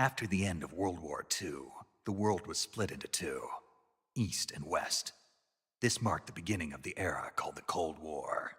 After the end of World War II, the world was split into two, East and West. This marked the beginning of the era called the Cold War.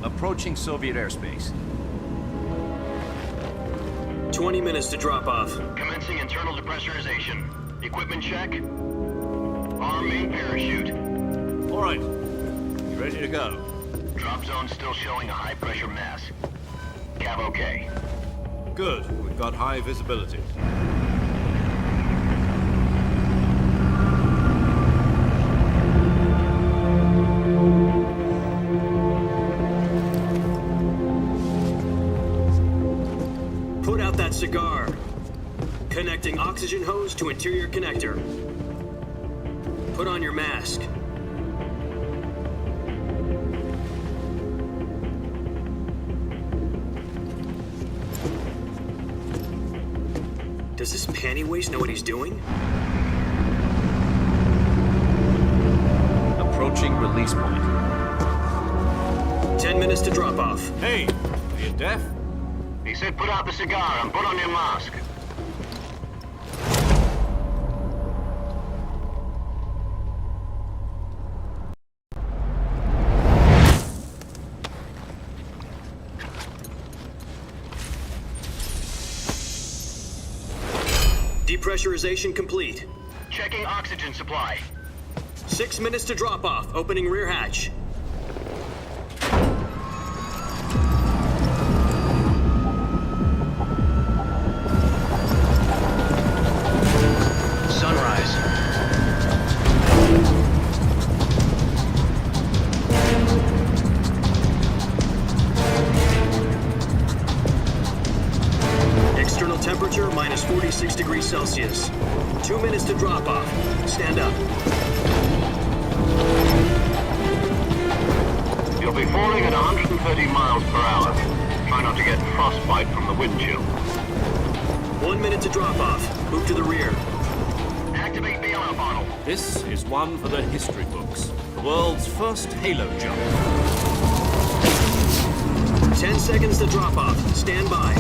Approaching Soviet airspace. 20 minutes to drop off. Commencing internal depressurization. Equipment check. Arm main parachute. All right. You ready to go? Drop zone still showing a high pressure mass. Cav okay. Good. We've got high visibility. Put out that cigar. Connecting oxygen hose to interior connector. Put on your mask. Does this panty waste know what he's doing? Approaching release point. 10 minutes to drop off. Hey, are you deaf? He said put out the cigar and put on your mask. Depressurization complete. Checking oxygen supply. 6 minutes to drop off. Opening rear hatch. Sunrise. External temperature minus 46 degrees Celsius. 2 minutes to drop off. Stand up. You'll be falling at 130 miles per hour. Try not to get frostbite from the wind chill. 1 minute to drop off. Move to the rear. Activate the alarm bottle. This is one for the history books. The world's first halo jump. 10 seconds to drop off. Stand by.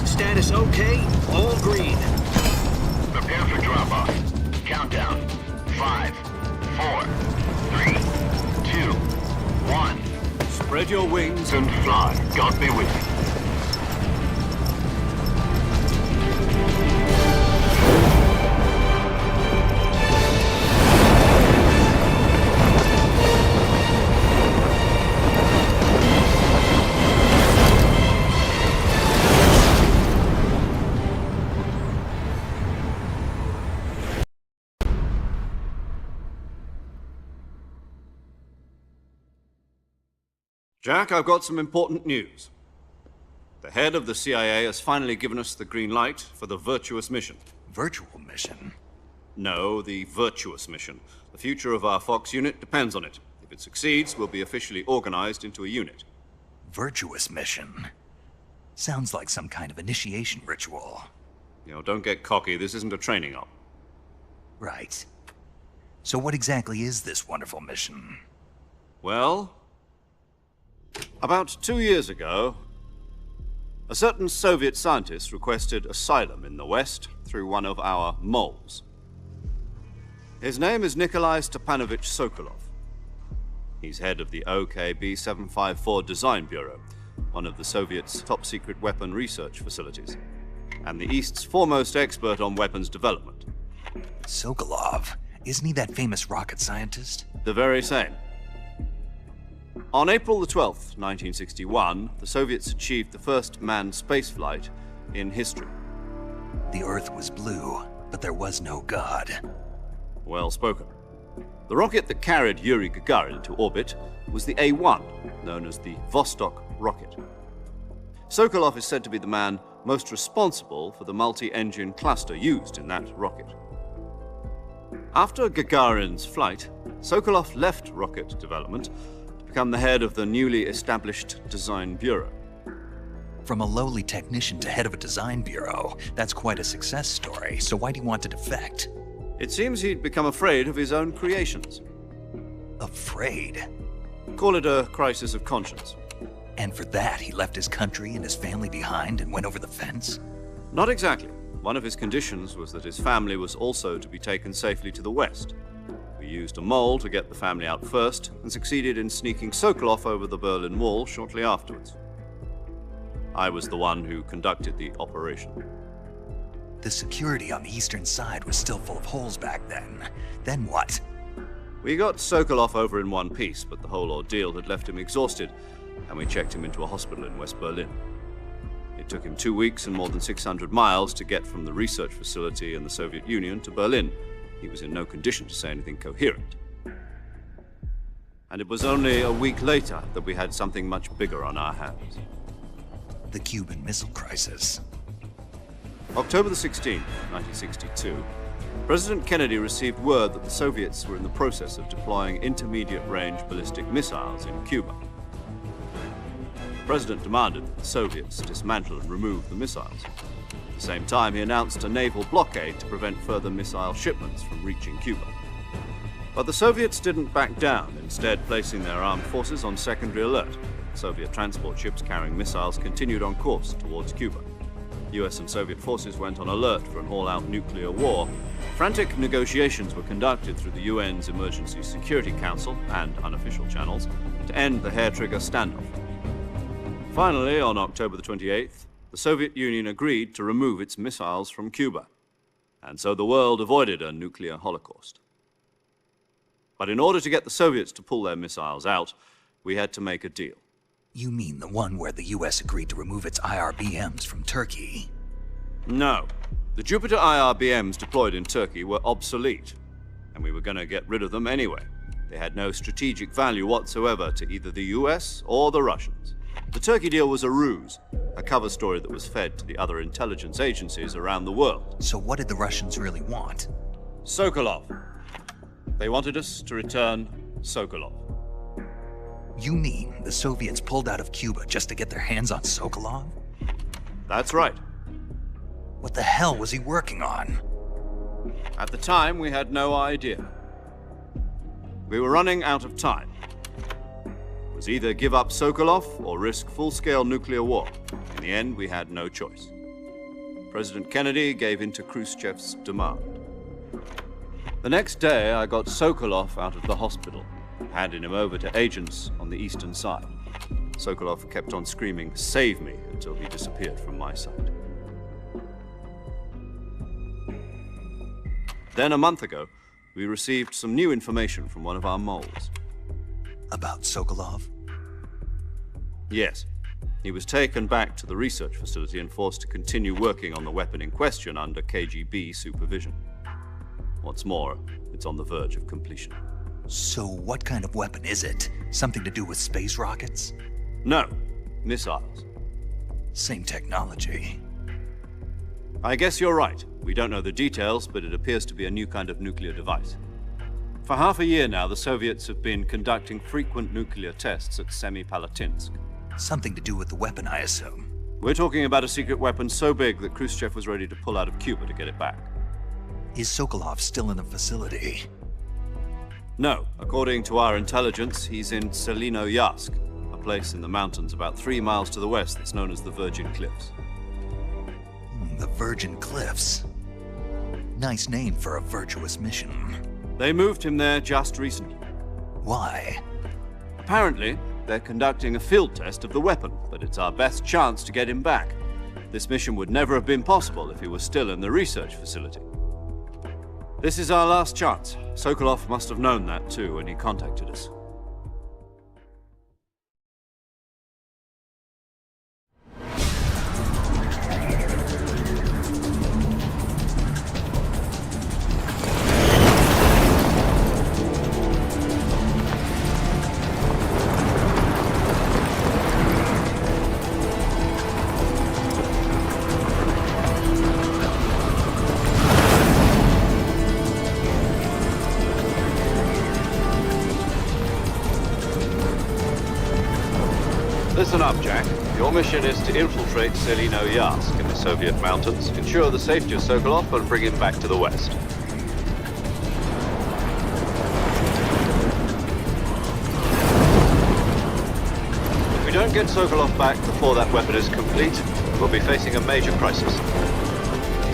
Status okay. All green. Prepare for drop off. Countdown. 5, 4, 3, 2, 1. Spread your wings And fly. God be with you. Jack, I've got some important news. The head of the CIA has finally given us the green light for the virtuous mission. Virtual mission? No, the virtuous mission. The future of our Fox unit depends on it. If it succeeds, we'll be officially organized into a unit. Virtuous mission? Sounds like some kind of initiation ritual. You know, don't get cocky. This isn't a training op. Right. So what exactly is this wonderful mission? Well, about 2 years ago, a certain Soviet scientist requested asylum in the West through one of our moles. His name is Nikolai Stepanovich Sokolov. He's head of the OKB 754 Design Bureau, one of the Soviets' top-secret weapon research facilities, and the East's foremost expert on weapons development. Sokolov? Isn't he that famous rocket scientist? The very same. On April the 12th, 1961, the Soviets achieved the first manned spaceflight in history. The Earth was blue, but there was no God. Well spoken. The rocket that carried Yuri Gagarin into orbit was the A-1, known as the Vostok rocket. Sokolov is said to be the man most responsible for the multi-engine cluster used in that rocket. After Gagarin's flight, Sokolov left rocket development to become the head of the newly established Design Bureau. From a lowly technician to head of a design bureau, that's quite a success story, so why do you want to defect? It seems he'd become afraid of his own creations. Afraid? Call it a crisis of conscience. And for that, he left his country and his family behind and went over the fence? Not exactly. One of his conditions was that his family was also to be taken safely to the west. We used a mole to get the family out first and succeeded in sneaking Sokolov over the Berlin Wall shortly afterwards. I was the one who conducted the operation. The security on the eastern side was still full of holes back then. Then what? We got Sokolov over in one piece, but the whole ordeal had left him exhausted, and we checked him into a hospital in West Berlin. It took him 2 weeks and more than 600 miles to get from the research facility in the Soviet Union to Berlin. He was in no condition to say anything coherent. And it was only a week later that we had something much bigger on our hands. The Cuban Missile Crisis. October the 16th, 1962, President Kennedy received word that the Soviets were in the process of deploying intermediate-range ballistic missiles in Cuba. The President demanded that the Soviets dismantle and remove the missiles. At the same time, he announced a naval blockade to prevent further missile shipments from reaching Cuba. But the Soviets didn't back down, instead placing their armed forces on secondary alert. Soviet transport ships carrying missiles continued on course towards Cuba. US and Soviet forces went on alert for an all-out nuclear war. Frantic negotiations were conducted through the UN's Emergency Security Council and unofficial channels to end the hair-trigger standoff. Finally, on October the 28th, the Soviet Union agreed to remove its missiles from Cuba, and so the world avoided a nuclear holocaust. But in order to get the Soviets to pull their missiles out, we had to make a deal. You mean the one where the US agreed to remove its IRBMs from Turkey? No. The Jupiter IRBMs deployed in Turkey were obsolete, and we were going to get rid of them anyway. They had no strategic value whatsoever to either the US or the Russians. The Turkey deal was a ruse, a cover story that was fed to the other intelligence agencies around the world. So what did the Russians really want? Sokolov. They wanted us to return Sokolov. You mean the Soviets pulled out of Cuba just to get their hands on Sokolov? That's right. What the hell was he working on? At the time, we had no idea. We were running out of time. It was either give up Sokolov or risk full-scale nuclear war. In the end, we had no choice. President Kennedy gave in to Khrushchev's demand. The next day, I got Sokolov out of the hospital, handing him over to agents on the eastern side. Sokolov kept on screaming, "Save me," until he disappeared from my sight. Then, a month ago, we received some new information from one of our moles. About Sokolov? Yes. He was taken back to the research facility and forced to continue working on the weapon in question under KGB supervision. What's more, it's on the verge of completion. So what kind of weapon is it? Something to do with space rockets? No, missiles. Same technology. I guess you're right. We don't know the details, but it appears to be a new kind of nuclear device. For half a year now, the Soviets have been conducting frequent nuclear tests at Semipalatinsk. Something to do with the weapon, I assume. We're talking about a secret weapon so big that Khrushchev was ready to pull out of Cuba to get it back. Is Sokolov still in the facility? No. According to our intelligence, he's in Selinoyarsk, a place in the mountains about 3 miles to the west that's known as the Virgin Cliffs. The Virgin Cliffs. Nice name for a virtuous mission. They moved him there just recently. Why? Apparently, they're conducting a field test of the weapon, but it's our best chance to get him back. This mission would never have been possible if he was still in the research facility. This is our last chance. Sokolov must have known that too when he contacted us. Listen up, Jack. Your mission is to infiltrate Selino-Yarsk in the Soviet mountains, ensure the safety of Sokolov, and bring him back to the west. If we don't get Sokolov back before that weapon is complete, we'll be facing a major crisis.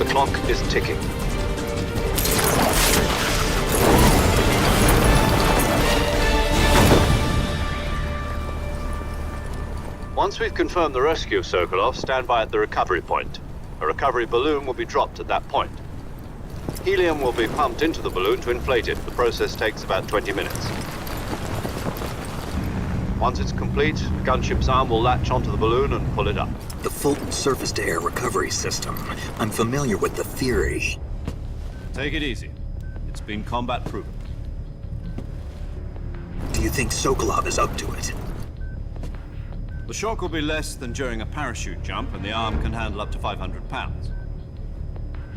The clock is ticking. Once we've confirmed the rescue of Sokolov, stand by at the recovery point. A recovery balloon will be dropped at that point. Helium will be pumped into the balloon to inflate it. The process takes about 20 minutes. Once it's complete, the gunship's arm will latch onto the balloon and pull it up. The Fulton surface-to-air recovery system. I'm familiar with the theory. Take it easy. It's been combat proven. Do you think Sokolov is up to it? The shock will be less than during a parachute jump, and the arm can handle up to 500 pounds.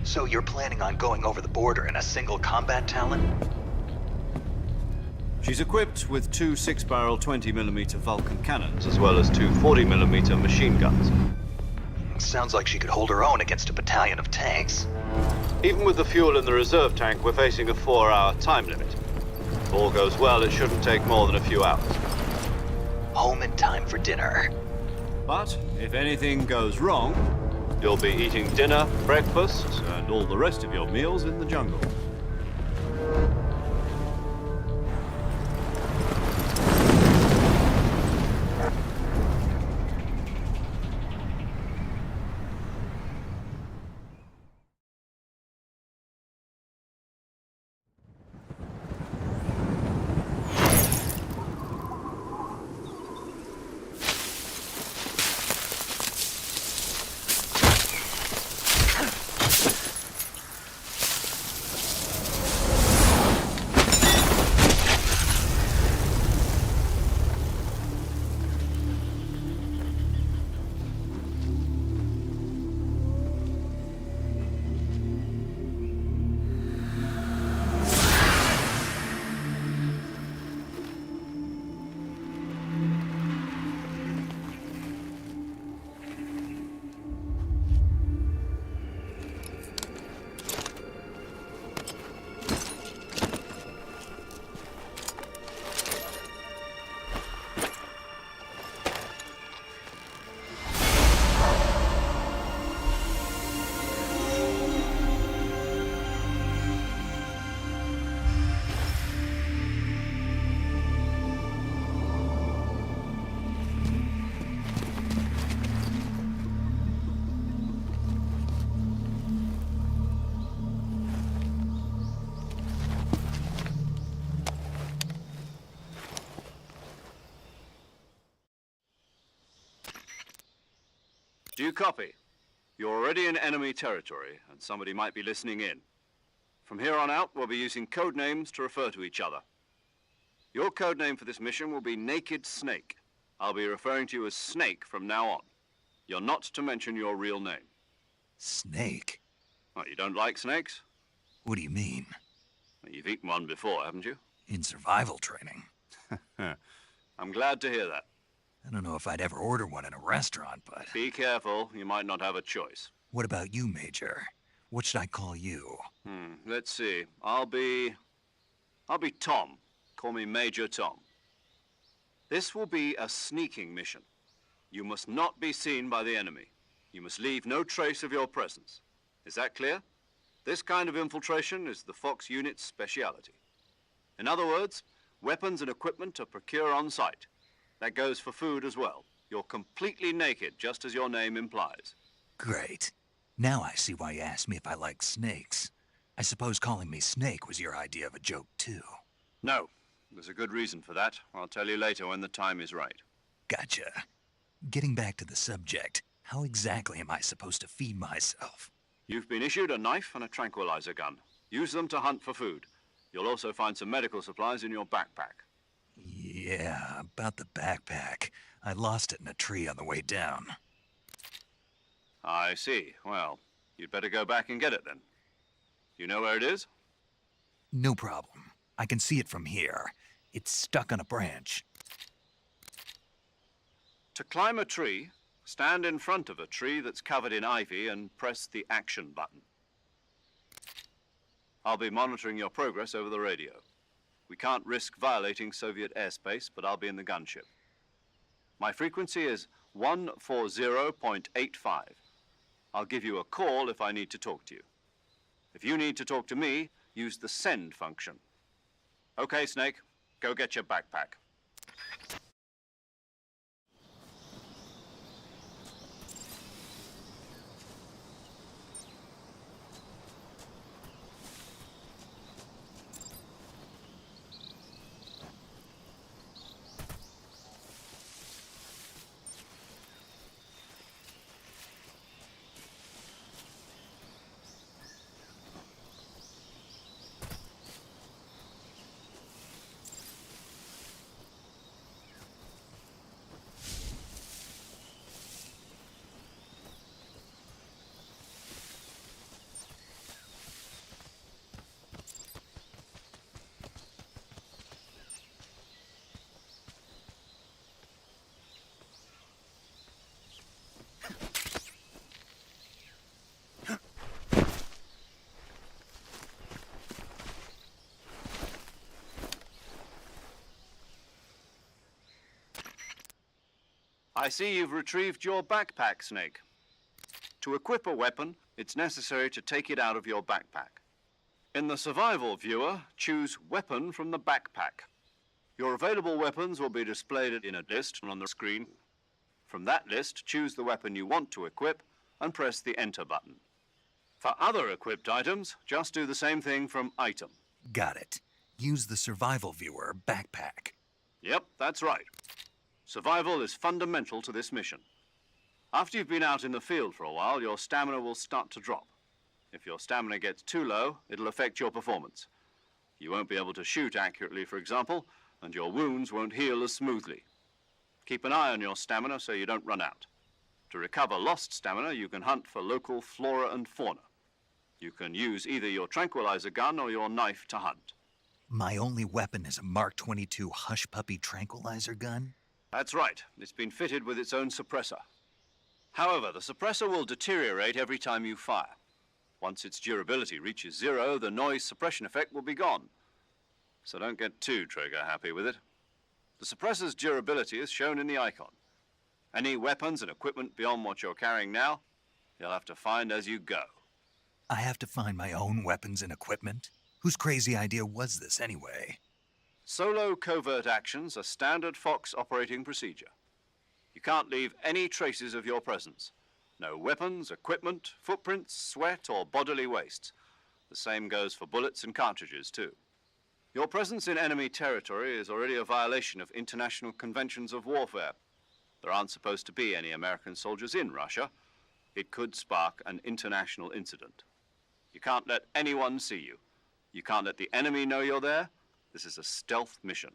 So you're planning on going over the border in a single combat Talon? She's equipped with two 6-barrel 20mm Vulcan cannons, as well as two 40mm machine guns. Sounds like she could hold her own against a battalion of tanks. Even with the fuel in the reserve tank, we're facing a 4-hour time limit. If all goes well, it shouldn't take more than a few hours. Home in time for dinner. But if anything goes wrong, you'll be eating dinner, breakfast, and all the rest of your meals in the jungle. Do you copy? You're already in enemy territory, and somebody might be listening in. From here on out, we'll be using code names to refer to each other. Your code name for this mission will be Naked Snake. I'll be referring to you as Snake from now on. You're not to mention your real name. Snake? What, you don't like snakes? What do you mean? Well, you've eaten one before, haven't you? In survival training. I'm glad to hear that. I don't know if I'd ever order one in a restaurant, but... Be careful, you might not have a choice. What about you, Major? What should I call you? Let's see. I'll be Tom. Call me Major Tom. This will be a sneaking mission. You must not be seen by the enemy. You must leave no trace of your presence. Is that clear? This kind of infiltration is the Fox unit's speciality. In other words, weapons and equipment are procured on site. That goes for food as well. You're completely naked, just as your name implies. Great. Now I see why you asked me if I like snakes. I suppose calling me Snake was your idea of a joke, too. No. There's a good reason for that. I'll tell you later when the time is right. Gotcha. Getting back to the subject, how exactly am I supposed to feed myself? You've been issued a knife and a tranquilizer gun. Use them to hunt for food. You'll also find some medical supplies in your backpack. Yeah, about the backpack. I lost it in a tree on the way down. I see. Well, you'd better go back and get it then. You know where it is? No problem. I can see it from here. It's stuck on a branch. To climb a tree, stand in front of a tree that's covered in ivy and press the action button. I'll be monitoring your progress over the radio. We can't risk violating Soviet airspace, but I'll be in the gunship. My frequency is 140.85. I'll give you a call if I need to talk to you. If you need to talk to me, use the send function. Okay, Snake, go get your backpack. I see you've retrieved your backpack, Snake. To equip a weapon, it's necessary to take it out of your backpack. In the survival viewer, choose Weapon from the backpack. Your available weapons will be displayed in a list on the screen. From that list, choose the weapon you want to equip and press the Enter button. For other equipped items, just do the same thing from Item. Got it. Use the survival viewer backpack. Yep, that's right. Survival is fundamental to this mission. After you've been out in the field for a while, your stamina will start to drop. If your stamina gets too low, it'll affect your performance. You won't be able to shoot accurately, for example, and your wounds won't heal as smoothly. Keep an eye on your stamina so you don't run out. To recover lost stamina, you can hunt for local flora and fauna. You can use either your tranquilizer gun or your knife to hunt. My only weapon is a Mark 22 Hush Puppy tranquilizer gun? That's right. It's been fitted with its own suppressor. However, the suppressor will deteriorate every time you fire. Once its durability reaches 0, the noise suppression effect will be gone. So don't get too trigger happy with it. The suppressor's durability is shown in the icon. Any weapons and equipment beyond what you're carrying now, you'll have to find as you go. I have to find my own weapons and equipment? Whose crazy idea was this anyway? Solo covert actions are standard Fox operating procedure. You can't leave any traces of your presence. No weapons, equipment, footprints, sweat, or bodily wastes. The same goes for bullets and cartridges, too. Your presence in enemy territory is already a violation of international conventions of warfare. There aren't supposed to be any American soldiers in Russia. It could spark an international incident. You can't let anyone see you. You can't let the enemy know you're there. This is a stealth mission.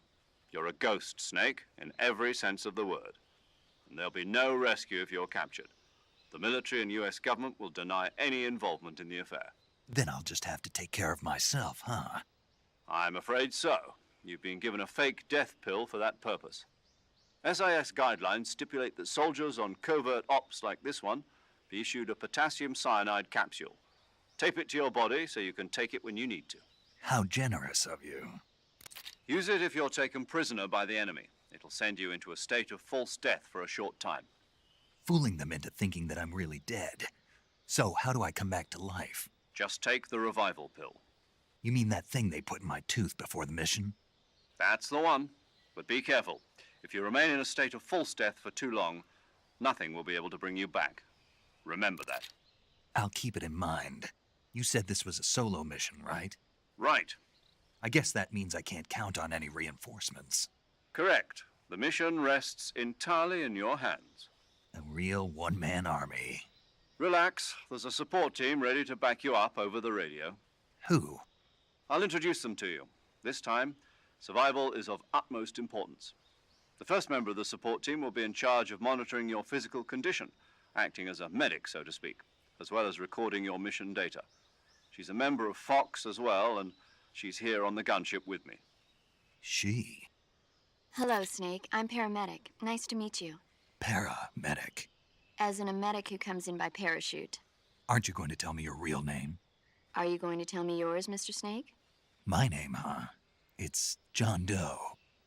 You're a ghost, Snake, in every sense of the word. And there'll be no rescue if you're captured. The military and US government will deny any involvement in the affair. Then I'll just have to take care of myself, huh? I'm afraid so. You've been given a fake death pill for that purpose. SIS guidelines stipulate that soldiers on covert ops like this one be issued a potassium cyanide capsule. Tape it to your body so you can take it when you need to. How generous of you. Use it if you're taken prisoner by the enemy. It'll send you into a state of false death for a short time. Fooling them into thinking that I'm really dead. So how do I come back to life? Just take the revival pill. You mean that thing they put in my tooth before the mission? That's the one. But be careful. If you remain in a state of false death for too long, nothing will be able to bring you back. Remember that. I'll keep it in mind. You said this was a solo mission, right? Right. I guess that means I can't count on any reinforcements. Correct. The mission rests entirely in your hands. A real one-man army. Relax. There's a support team ready to back you up over the radio. Who? I'll introduce them to you. This time, survival is of utmost importance. The first member of the support team will be in charge of monitoring your physical condition, acting as a medic, so to speak, as well as recording your mission data. She's a member of Fox as well, and she's here on the gunship with me. She? Hello, Snake. I'm paramedic. Nice to meet you. Paramedic. As in a medic who comes in by parachute. Aren't you going to tell me your real name? Are you going to tell me yours, Mr. Snake? My name, huh? It's John Doe.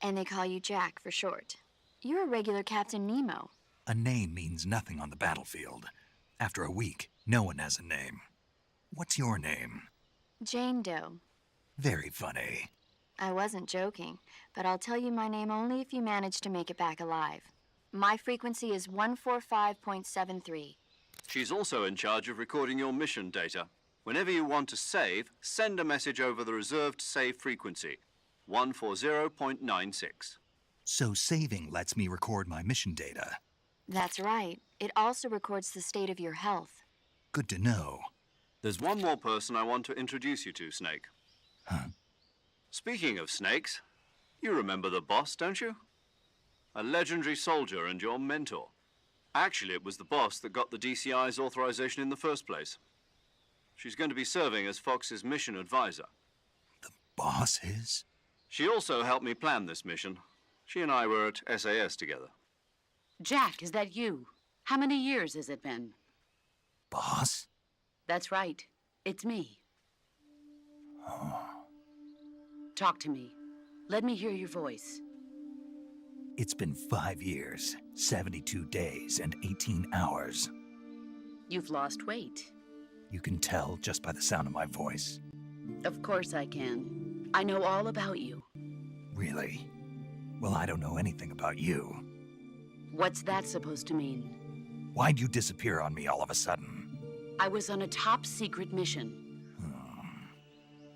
And they call you Jack for short. You're a regular Captain Nemo. A name means nothing on the battlefield. After a week, no one has a name. What's your name? Jane Doe. Very funny. I wasn't joking, but I'll tell you my name only if you manage to make it back alive. My frequency is 145.73. She's also in charge of recording your mission data. Whenever you want to save, send a message over the reserved save frequency, 140.96. So saving lets me record my mission data. That's right. It also records the state of your health. Good to know. There's one more person I want to introduce you to, Snake. Huh? Speaking of snakes, you remember the boss, don't you? A legendary soldier and your mentor. Actually, it was the boss that got the DCI's authorization in the first place. She's going to be serving as Fox's mission advisor. The boss is? She also helped me plan this mission. She and I were at SAS together. Jack, is that you? How many years has it been? Boss? That's right. It's me. Talk to me. Let me hear your voice. It's been 5 years, 72 days, and 18 hours. You've lost weight. You can tell just by the sound of my voice. Of course I can. I know all about you. Really? Well, I don't know anything about you. What's that supposed to mean? Why'd you disappear on me all of a sudden? I was on a top secret mission.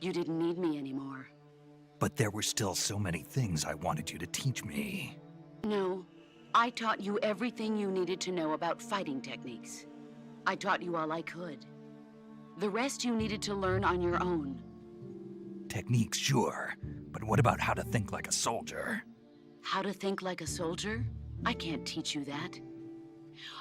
You didn't need me anymore. But there were still so many things I wanted you to teach me. No, I taught you everything you needed to know about fighting techniques. I taught you all I could. The rest you needed to learn on your own. Techniques, sure. But what about how to think like a soldier? How to think like a soldier? I can't teach you that.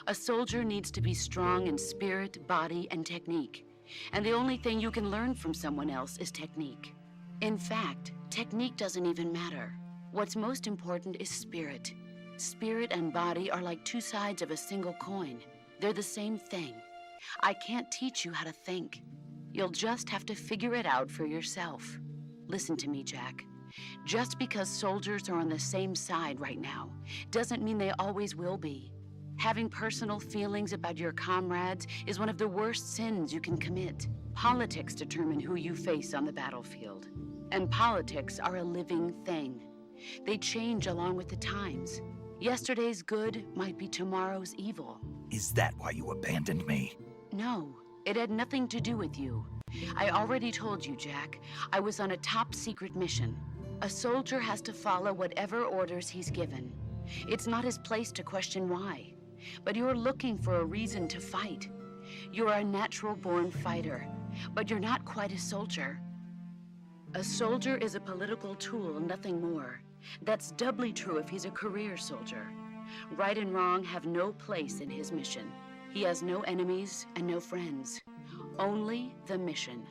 A soldier needs to be strong in spirit, body, and technique. And the only thing you can learn from someone else is technique. In fact, technique doesn't even matter. What's most important is spirit. Spirit and body are like two sides of a single coin. They're the same thing. I can't teach you how to think. You'll just have to figure it out for yourself. Listen to me, Jack. Just because soldiers are on the same side right now doesn't mean they always will be. Having personal feelings about your comrades is one of the worst sins you can commit. Politics determine who you face on the battlefield. And politics are a living thing. They change along with the times. Yesterday's good might be tomorrow's evil. Is that why you abandoned me? No, it had nothing to do with you. I already told you, Jack. I was on a top secret mission. A soldier has to follow whatever orders he's given. It's not his place to question why. But you're looking for a reason to fight. You're a natural-born fighter, but you're not quite a soldier. A soldier is a political tool, nothing more. That's doubly true if he's a career soldier. Right and wrong have no place in his mission. He has no enemies and no friends. Only the mission.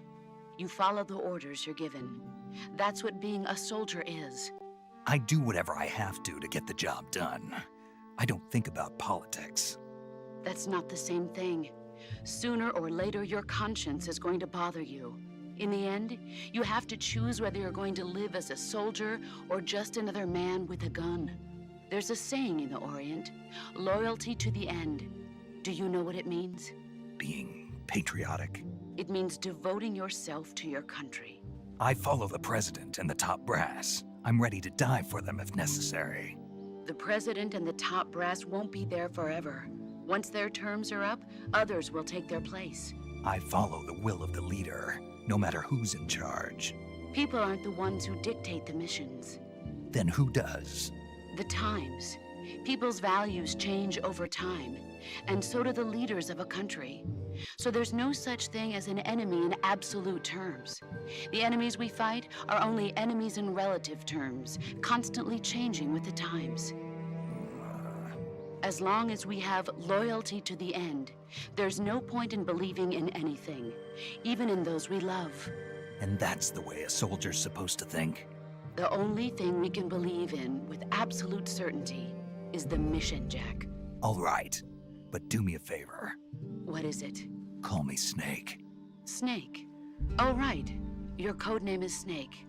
You follow the orders you're given. That's what being a soldier is. I do whatever I have to get the job done. I don't think about politics. That's not the same thing. Sooner or later, your conscience is going to bother you. In the end, you have to choose whether you're going to live as a soldier or just another man with a gun. There's a saying in the Orient, loyalty to the end. Do you know what it means? Being patriotic? It means devoting yourself to your country. I follow the president and the top brass. I'm ready to die for them if necessary. The president and the top brass won't be there forever. Once their terms are up, others will take their place. I follow the will of the leader, no matter who's in charge. People aren't the ones who dictate the missions. Then who does? The times. People's values change over time, and so do the leaders of a country. So there's no such thing as an enemy in absolute terms. The enemies we fight are only enemies in relative terms, constantly changing with the times. As long as we have loyalty to the end, there's no point in believing in anything, even in those we love. And that's the way a soldier's supposed to think? The only thing we can believe in with absolute certainty is the mission, Jack. All right, but do me a favor. What is it? Call me Snake. Snake. Oh, right. Your code name is Snake.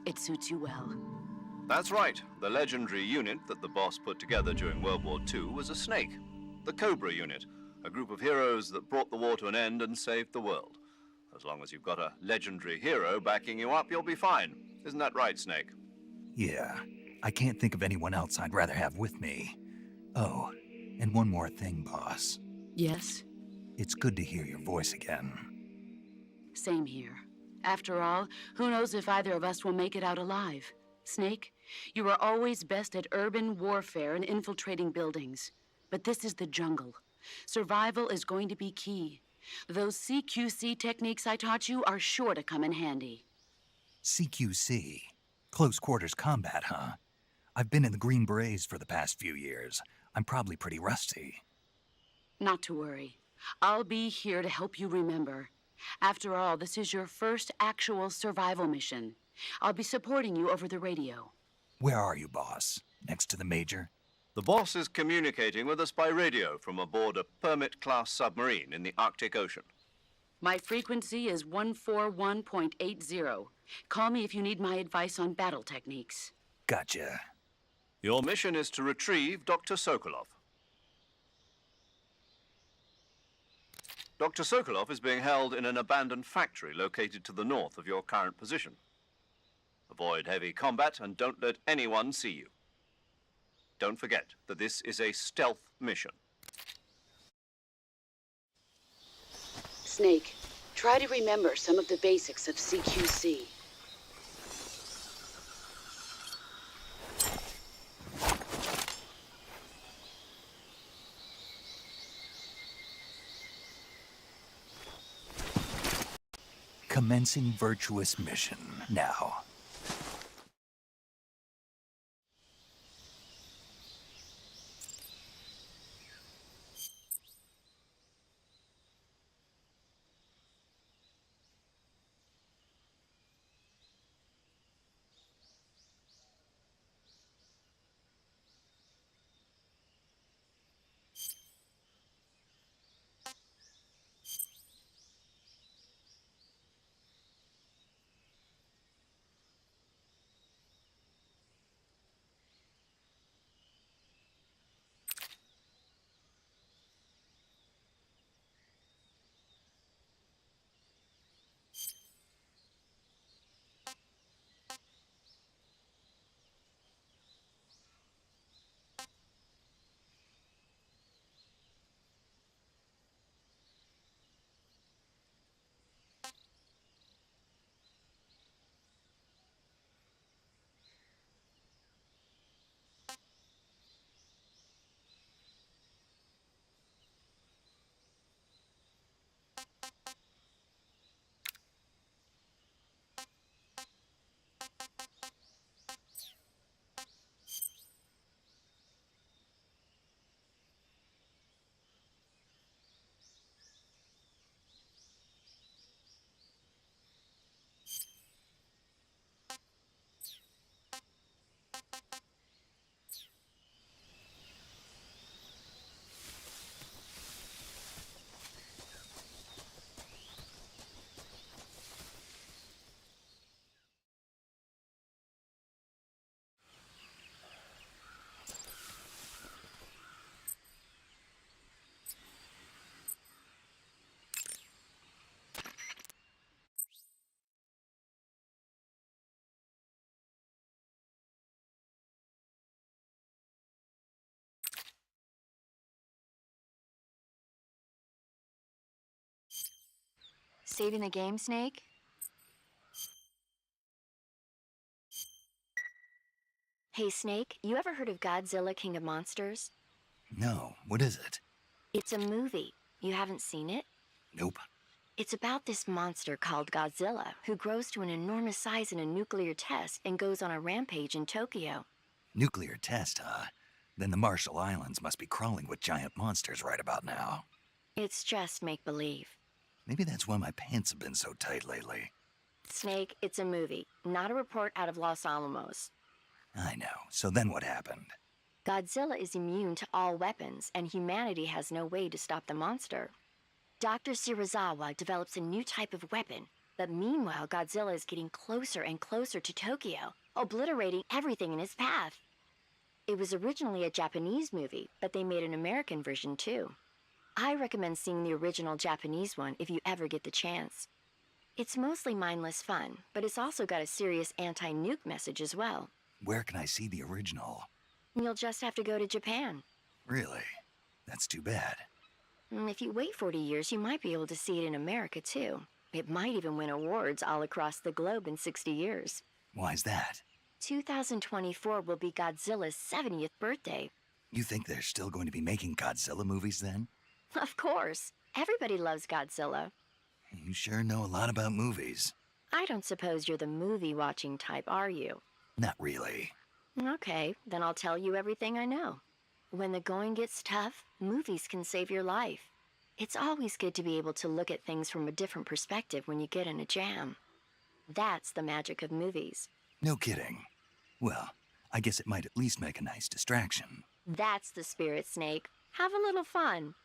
It suits you well. That's right. The legendary unit that the boss put together during World War II was a snake. The Cobra unit, a group of heroes that brought the war to an end and saved the world. As long as you've got a legendary hero backing you up, you'll be fine. Isn't that right, Snake? Yeah, I can't think of anyone else I'd rather have with me. Oh, and one more thing, boss. Yes? It's good to hear your voice again. Same here. After all, who knows if either of us will make it out alive? Snake, you are always best at urban warfare and infiltrating buildings. But this is the jungle. Survival is going to be key. Those CQC techniques I taught you are sure to come in handy. CQC? Close quarters combat, huh? I've been in the Green Berets for the past few years. I'm probably pretty rusty. Not to worry. I'll be here to help you remember. After all, this is your first actual survival mission. I'll be supporting you over the radio. Where are you, boss? Next to the Major? The boss is communicating with us by radio from aboard a Permit-class submarine in the Arctic Ocean. My frequency is 141.80. Call me if you need my advice on battle techniques. Gotcha. Your mission is to retrieve Dr. Sokolov. Dr. Sokolov is being held in an abandoned factory located to the north of your current position. Avoid heavy combat and don't let anyone see you. Don't forget that this is a stealth mission. Snake, try to remember some of the basics of CQC. Commencing virtuous mission now. Saving the game, Snake? Hey, Snake, you ever heard of Godzilla, King of Monsters? No, what is it? It's a movie. You haven't seen it? Nope. It's about this monster called Godzilla, who grows to an enormous size in a nuclear test and goes on a rampage in Tokyo. Nuclear test, huh? Then the Marshall Islands must be crawling with giant monsters right about now. It's just make-believe. Maybe that's why my pants have been so tight lately. Snake, it's a movie, not a report out of Los Alamos. I know. So then what happened? Godzilla is immune to all weapons, and humanity has no way to stop the monster. Dr. Shirazawa develops a new type of weapon, but meanwhile Godzilla is getting closer and closer to Tokyo, obliterating everything in his path. It was originally a Japanese movie, but they made an American version too. I recommend seeing the original Japanese one if you ever get the chance. It's mostly mindless fun, but it's also got a serious anti-nuke message as well. Where can I see the original? You'll just have to go to Japan. Really? That's too bad. If you wait 40 years, you might be able to see it in America too. It might even win awards all across the globe in 60 years. Why's that? 2024 will be Godzilla's 70th birthday. You think they're still going to be making Godzilla movies then? Of course. Everybody loves Godzilla. You sure know a lot about movies. I don't suppose you're the movie-watching type, are you? Not really. Okay, then I'll tell you everything I know. When the going gets tough, movies can save your life. It's always good to be able to look at things from a different perspective when you get in a jam. That's the magic of movies. No kidding. Well, I guess it might at least make a nice distraction. That's the spirit, Snake. Have a little fun.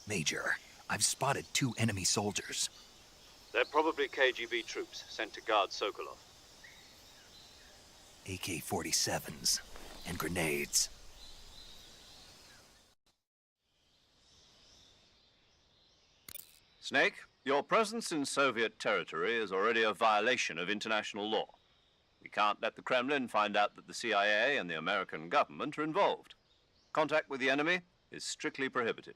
Major, I've spotted 2 enemy soldiers. They're probably KGB troops sent to guard Sokolov. AK-47s and grenades. Snake, your presence in Soviet territory is already a violation of international law. We can't let the Kremlin find out that the CIA and the American government are involved. Contact with the enemy is strictly prohibited.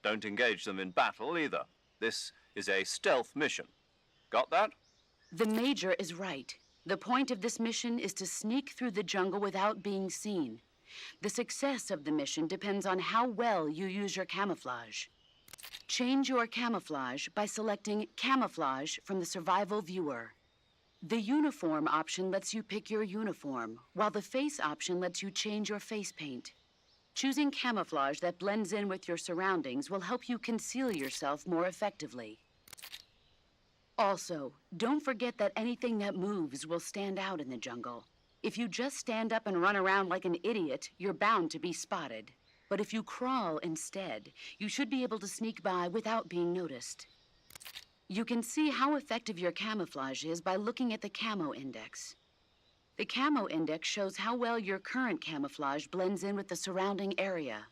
Don't engage them in battle either. This is a stealth mission. Got that? The Major is right. The point of this mission is to sneak through the jungle without being seen. The success of the mission depends on how well you use your camouflage. Change your camouflage by selecting Camouflage from the Survival Viewer. The Uniform option lets you pick your uniform, while the Face option lets you change your face paint. Choosing camouflage that blends in with your surroundings will help you conceal yourself more effectively. Also, don't forget that anything that moves will stand out in the jungle. If you just stand up and run around like an idiot, you're bound to be spotted. But if you crawl instead, you should be able to sneak by without being noticed. You can see how effective your camouflage is by looking at the camo index. The camo index shows how well your current camouflage blends in with the surrounding area.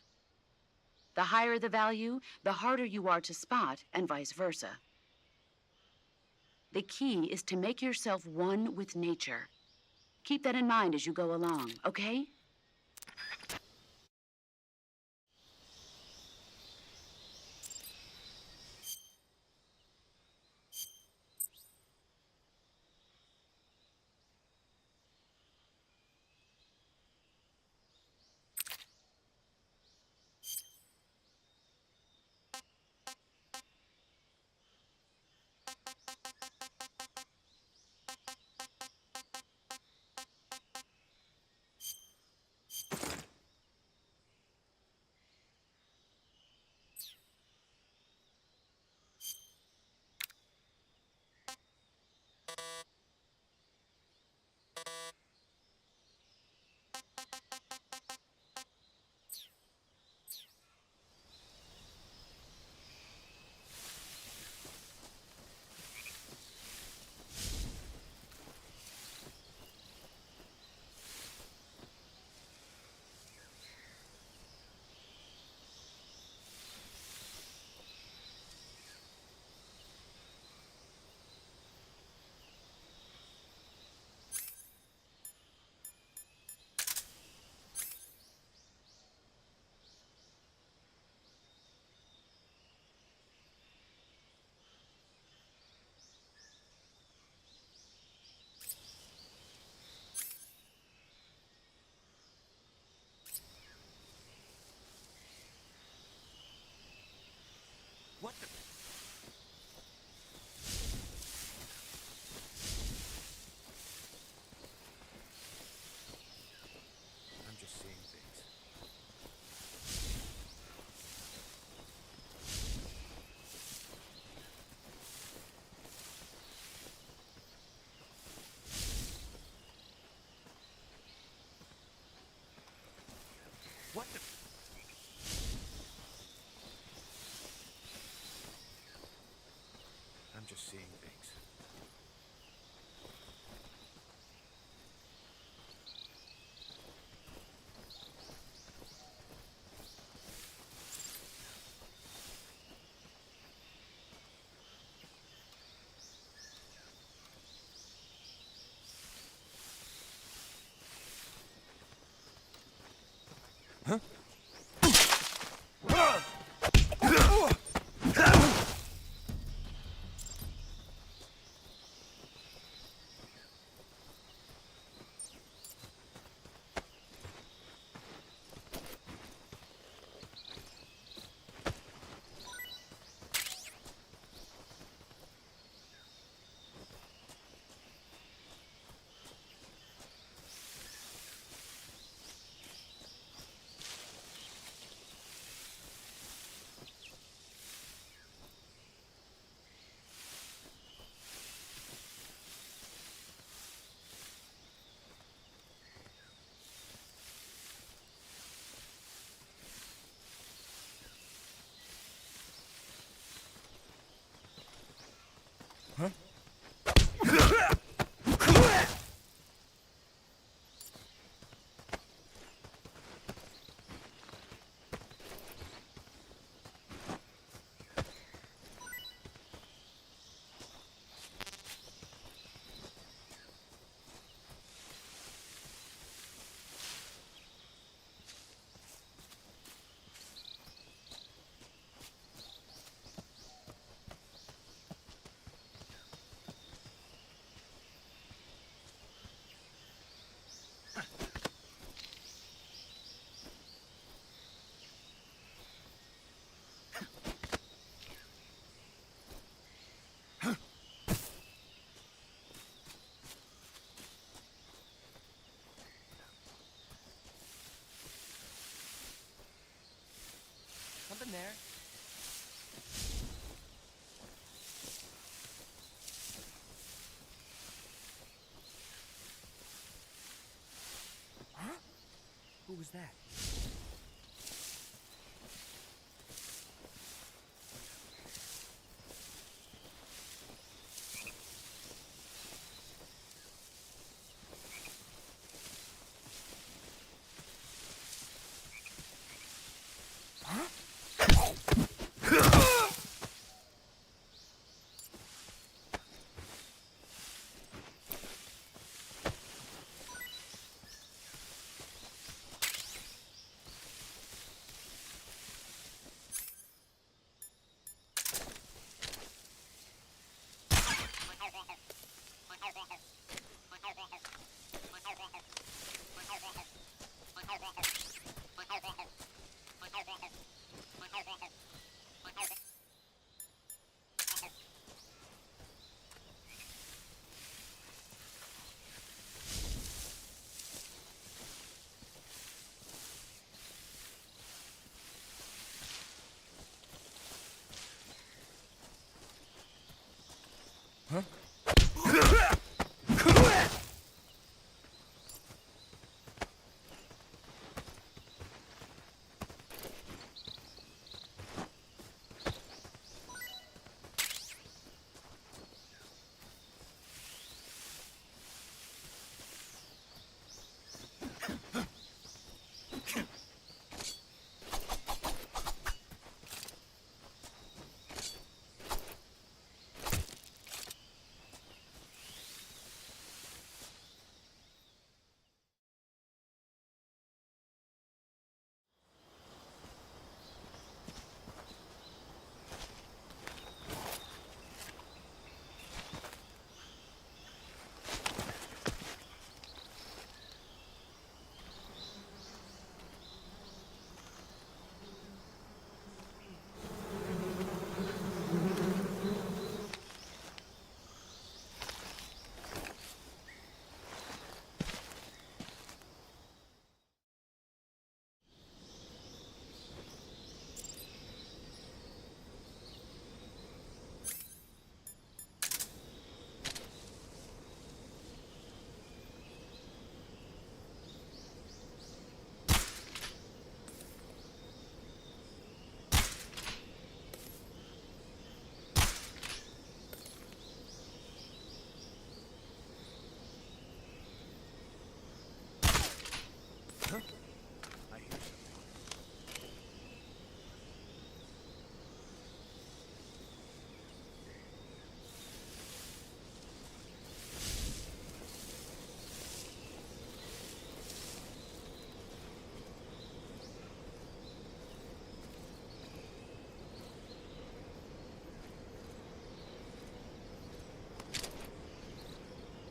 The higher the value, the harder you are to spot, and vice versa. The key is to make yourself one with nature. Keep that in mind as you go along, okay? What the? I'm just seeing things. What the? I'm just seeing things. Huh? was that?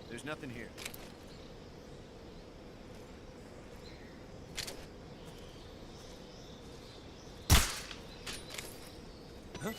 There's nothing here. Huh?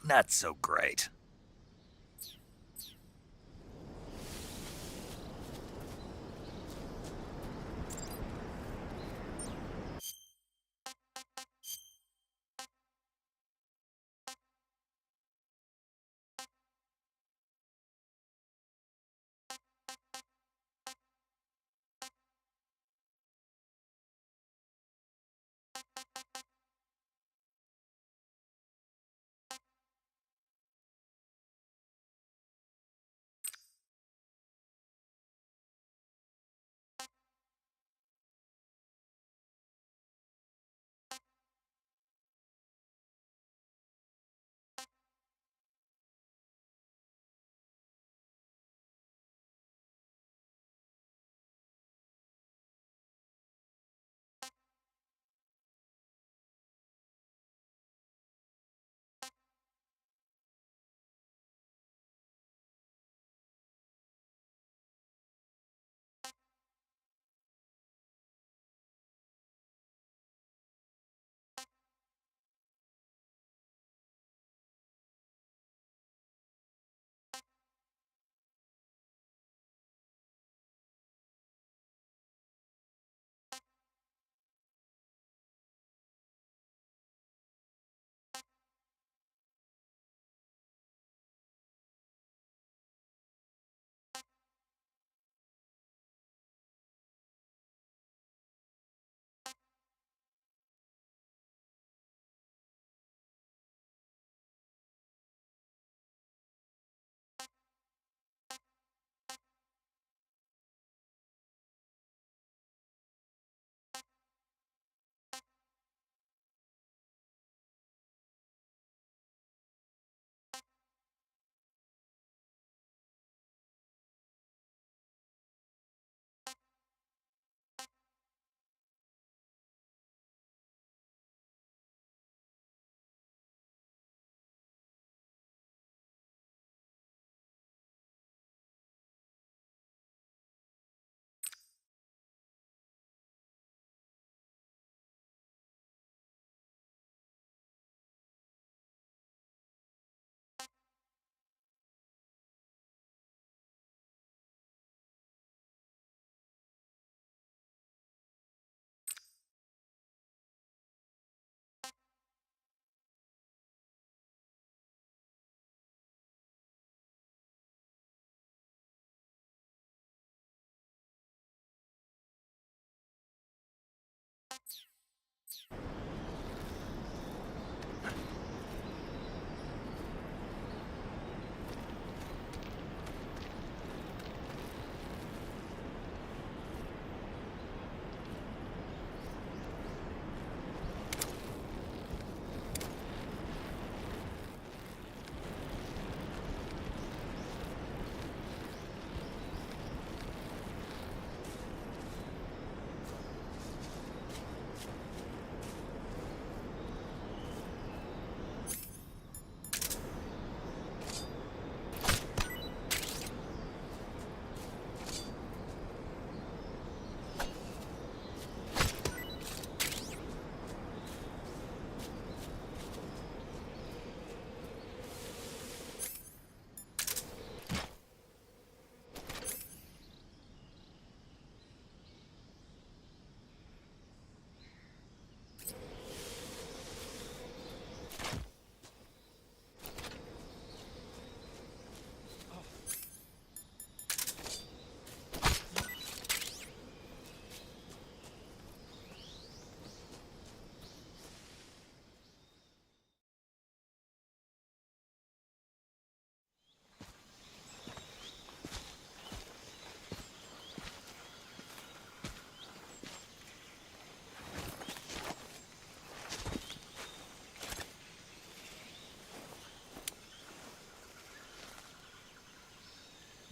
Not so great.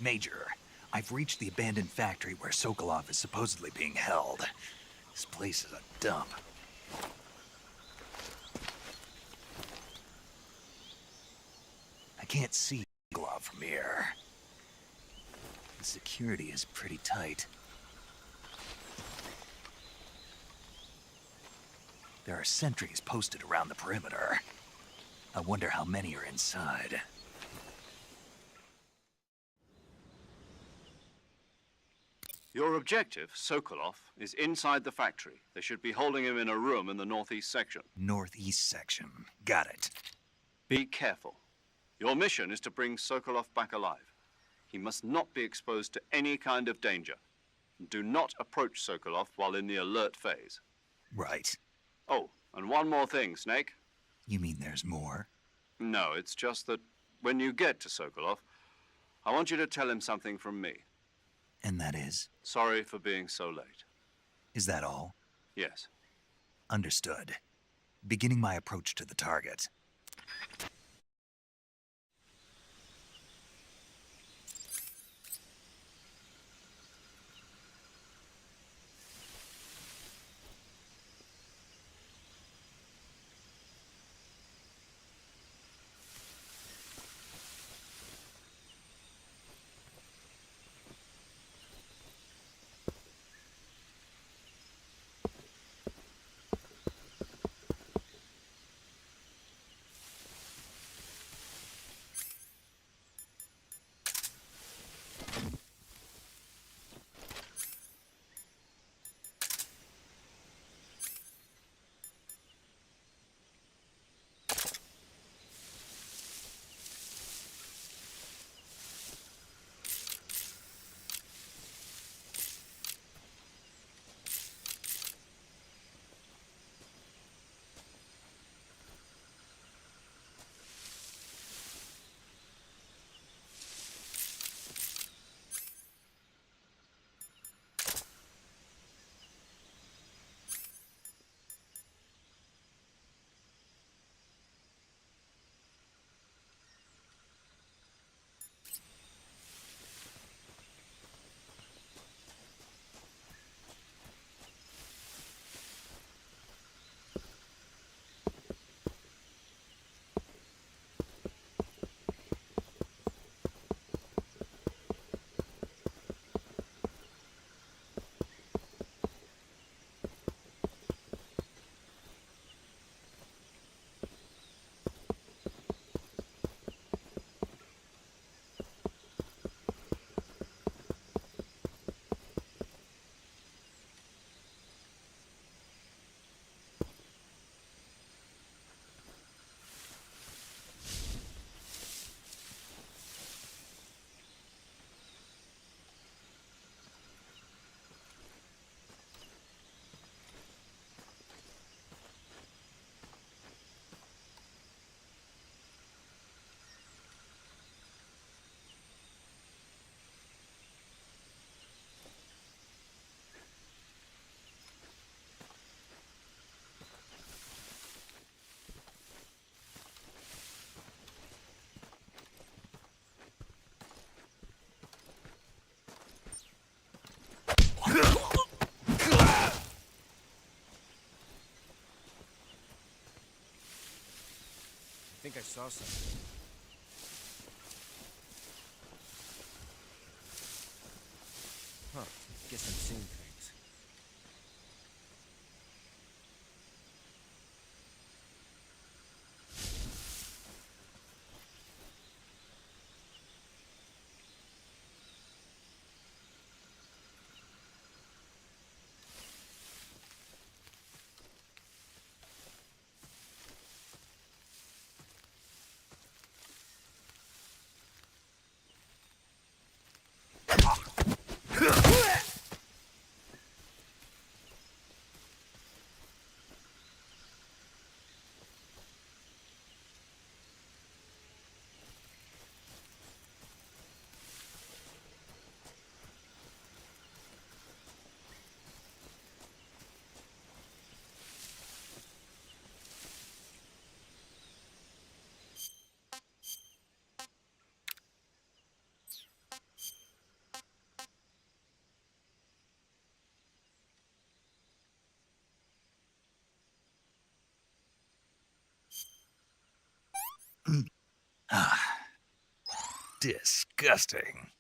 Major, I've reached the abandoned factory where Sokolov is supposedly being held. This place is a dump. I can't see Sokolov from here. The security is pretty tight. There are sentries posted around the perimeter. I wonder how many are inside. Your objective, Sokolov, is inside the factory. They should be holding him in a room in the northeast section. Northeast section. Got it. Be careful. Your mission is to bring Sokolov back alive. He must not be exposed to any kind of danger. Do not approach Sokolov while in the alert phase. Right. Oh, and one more thing, Snake. You mean there's more? No, it's just that when you get to Sokolov, I want you to tell him something from me. And that is? Sorry for being so late. Is that all? Yes. Understood. Beginning my approach to the target. I think I saw something. Huh. Guess I'm seeing things. Disgusting.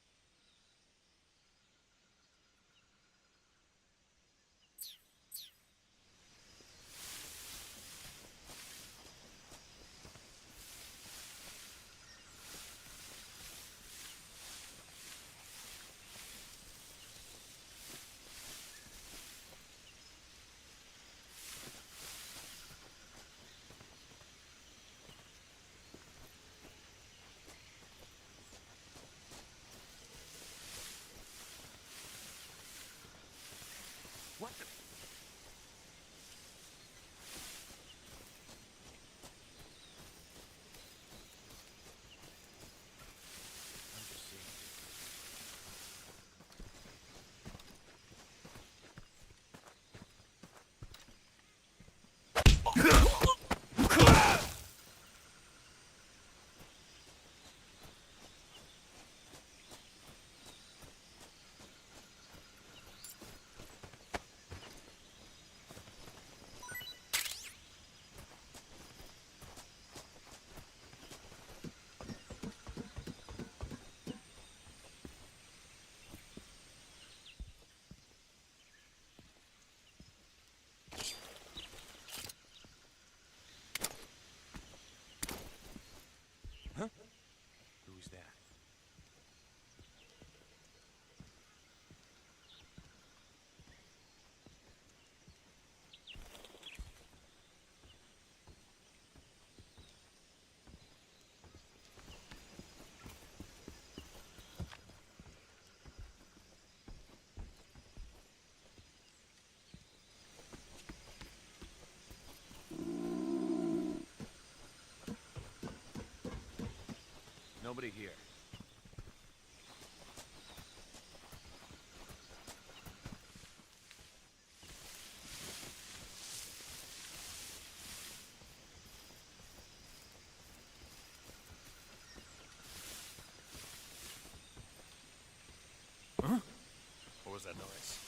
What was that noise?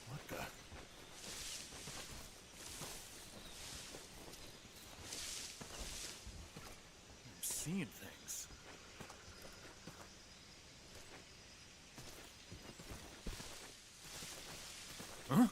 What the? I'm seeing things. Huh?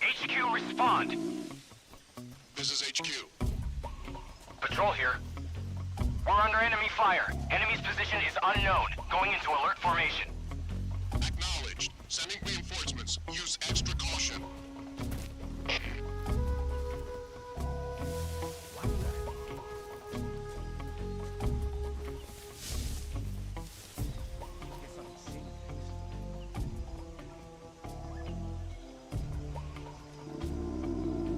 HQ, respond. This is HQ. Patrol here. We're under enemy fire. Enemy's position is unknown. Going into alert formation. Acknowledged. Sending reinforcements. Use extra caution.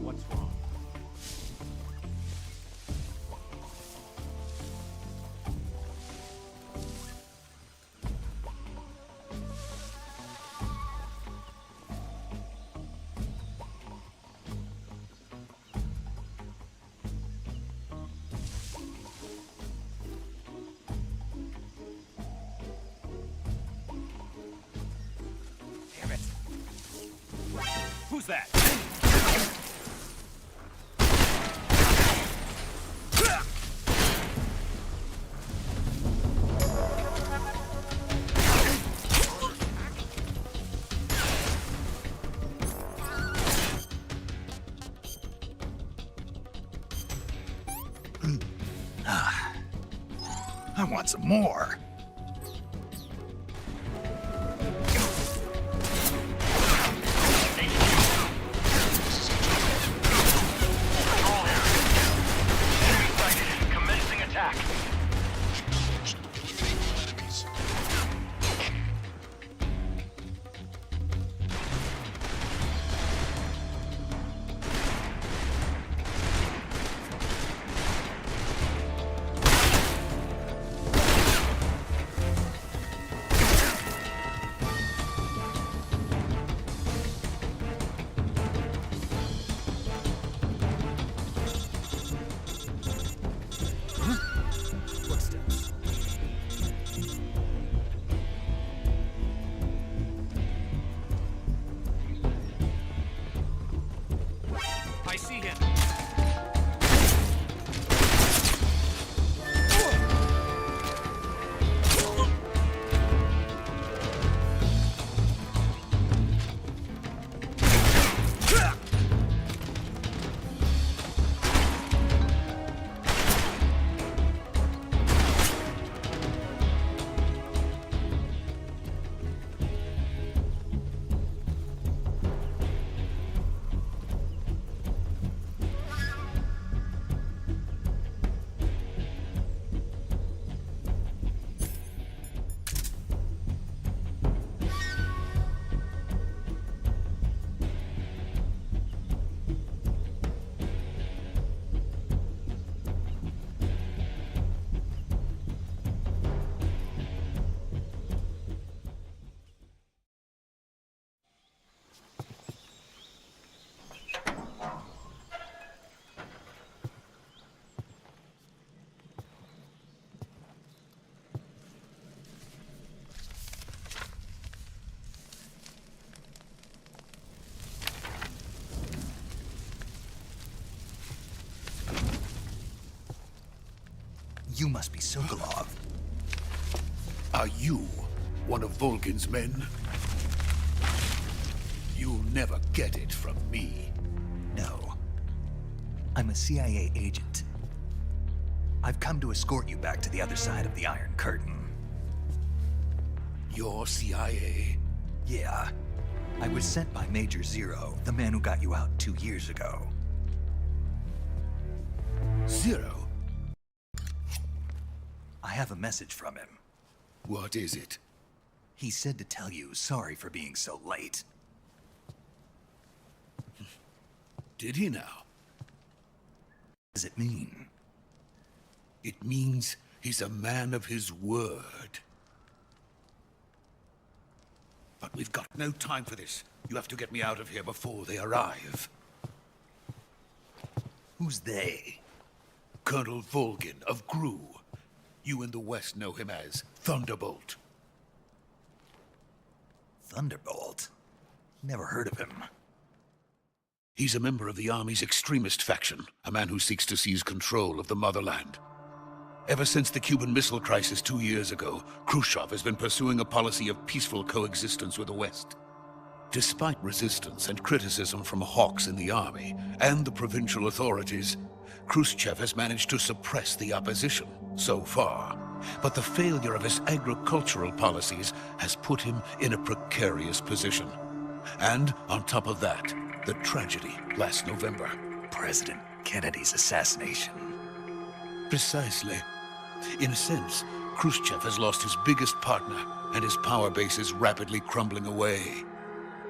What's wrong? Damn it! Who's that? I want some more. Patrol here. Enemy sighted. Commencing attack. Acknowledged. Eliminate all enemies. You must be Sokolov. Are you one of Volgin's men? You'll never get it from me. No. I'm a CIA agent. I've come to escort you back to the other side of the Iron Curtain. You're CIA? Yeah. I was sent by Major Zero, the man who got you out 2 years ago. Zero? I have a message from him. What is it? He said to tell you sorry for being so late. Did he now? What does it mean? It means he's a man of his word. But we've got no time for this. You have to get me out of here before they arrive. Who's they? Colonel Volgin of GRU. You in the West know him as Thunderbolt. Thunderbolt? Never heard of him. He's a member of the Army's extremist faction, a man who seeks to seize control of the motherland. Ever since the Cuban Missile Crisis 2 years ago, Khrushchev has been pursuing a policy of peaceful coexistence with the West. Despite resistance and criticism from hawks in the army and the provincial authorities, Khrushchev has managed to suppress the opposition so far. But the failure of his agricultural policies has put him in a precarious position. And on top of that, the tragedy last November. President Kennedy's assassination. Precisely. In a sense, Khrushchev has lost his biggest partner, and his power base is rapidly crumbling away.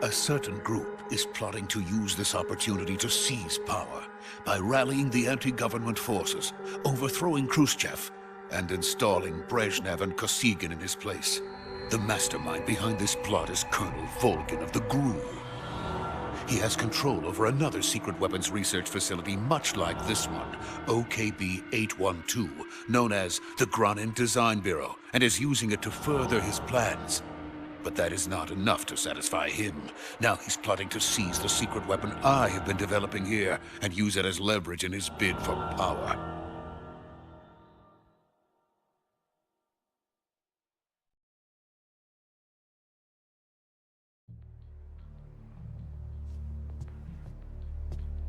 A certain group is plotting to use this opportunity to seize power by rallying the anti-government forces, overthrowing Khrushchev, and installing Brezhnev and Kosygin in his place. The mastermind behind this plot is Colonel Volgin of the GRU. He has control over another secret weapons research facility much like this one, OKB-812, known as the Granin Design Bureau, and is using it to further his plans. But that is not enough to satisfy him. Now he's plotting to seize the secret weapon I have been developing here and use it as leverage in his bid for power.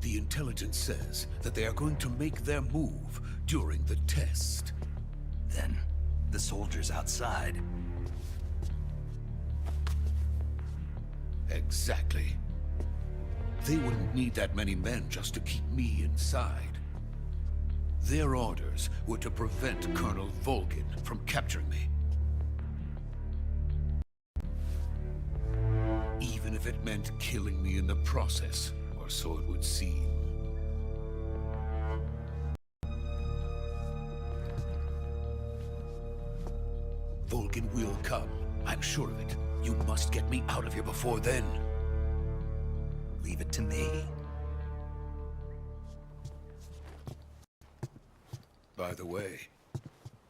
The intelligence says that they are going to make their move during the test. Then, the soldiers outside. Exactly. They wouldn't need that many men just to keep me inside. Their orders were to prevent Colonel Volgin from capturing me. Even if it meant killing me in the process, or so it would seem. Volgin will come. I'm sure of it. You must get me out of here before then. Leave it to me. By the way,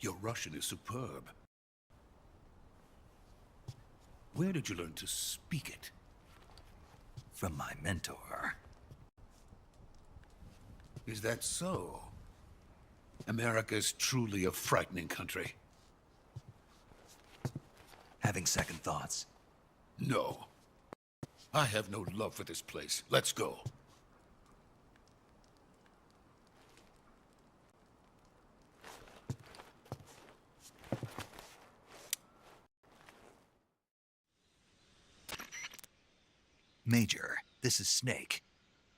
your Russian is superb. Where did you learn to speak it? From my mentor. Is that so? America's truly a frightening country. Having second thoughts? No. I have no love for this place. Let's go. Major, this is Snake.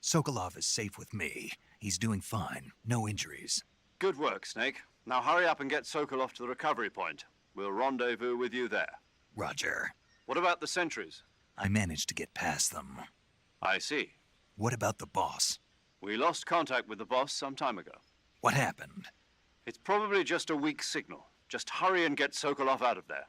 Sokolov is safe with me. He's doing fine. No injuries. Good work, Snake. Now hurry up and get Sokolov to the recovery point. We'll rendezvous with you there. Roger. What about the sentries? I managed to get past them. I see. What about the boss? We lost contact with the boss some time ago. What happened? It's probably just a weak signal. Just hurry and get Sokolov out of there.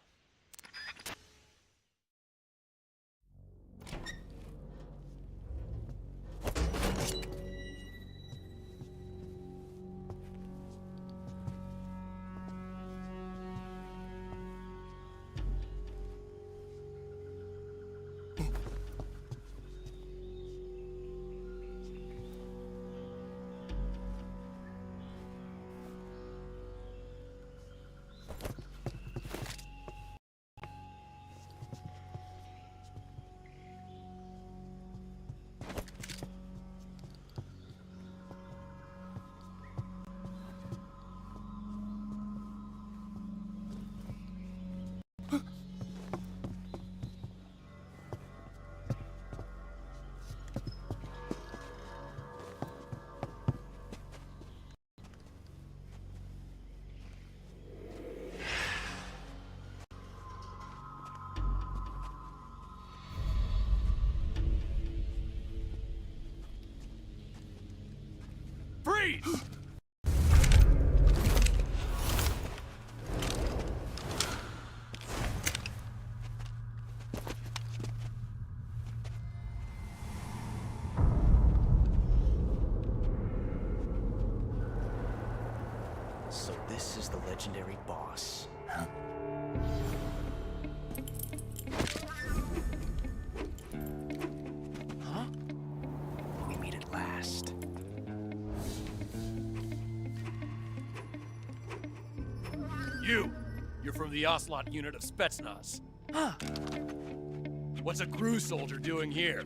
Freeze! So this is the legendary boss. Huh? We meet at last. You're from the Ocelot unit of Spetsnaz. Huh. What's a crew soldier doing here?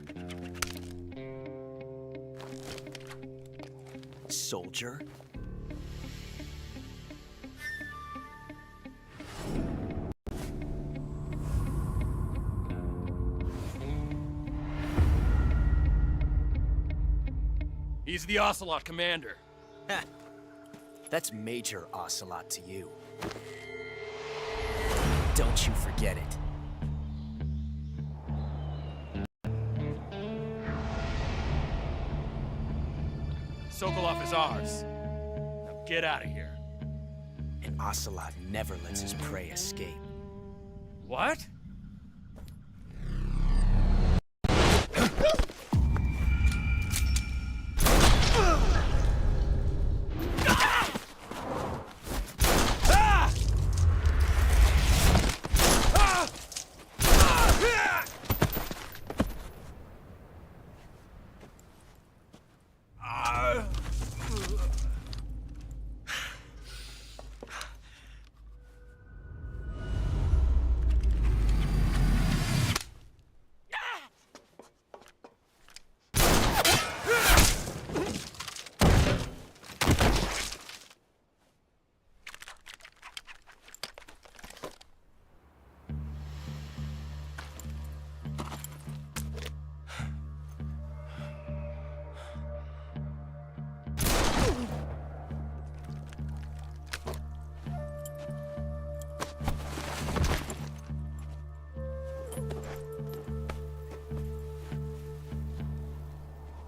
Soldier? He's the Ocelot commander. Ha! That's Major Ocelot to you. Don't you forget it. Sokolov is ours. Now get out of here. And Ocelot never lets his prey escape. What?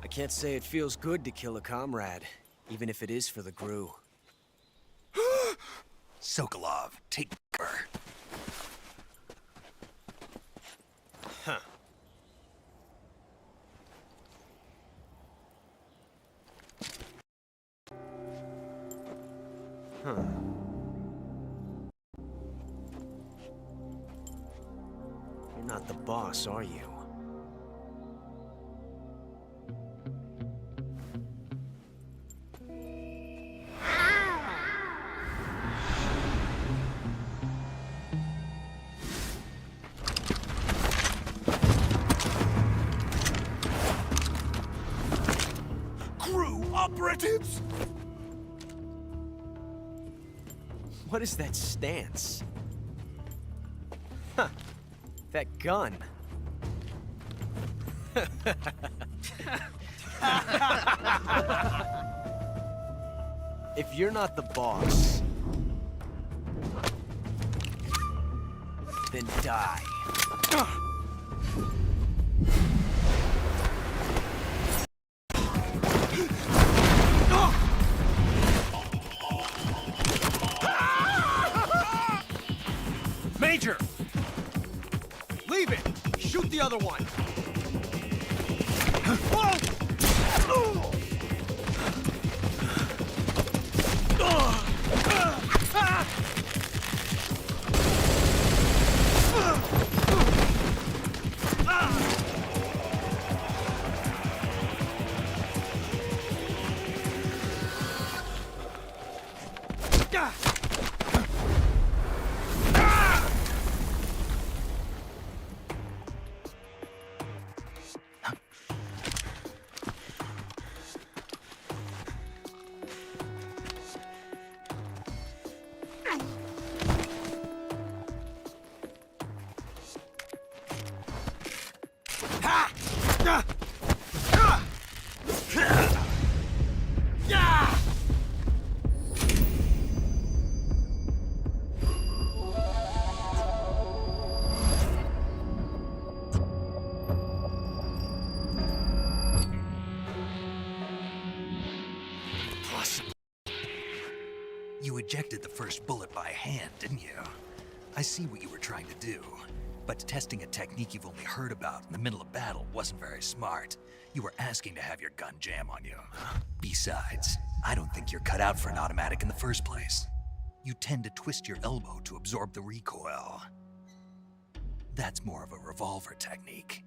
I can't say it feels good to kill a comrade, even if it is for the GRU. Sokolov, take cover. Huh. Huh. You're not the boss, are you? Operatives! What is that stance? Huh. That gun. If you're not the boss, then die. Major! Leave it! Shoot the other one! ejected the first bullet by hand, didn't you? I see what you were trying to do. But testing a technique you've only heard about in the middle of battle wasn't very smart. You were asking to have your gun jam on you. Besides, I don't think you're cut out for an automatic in the first place. You tend to twist your elbow to absorb the recoil. That's more of a revolver technique.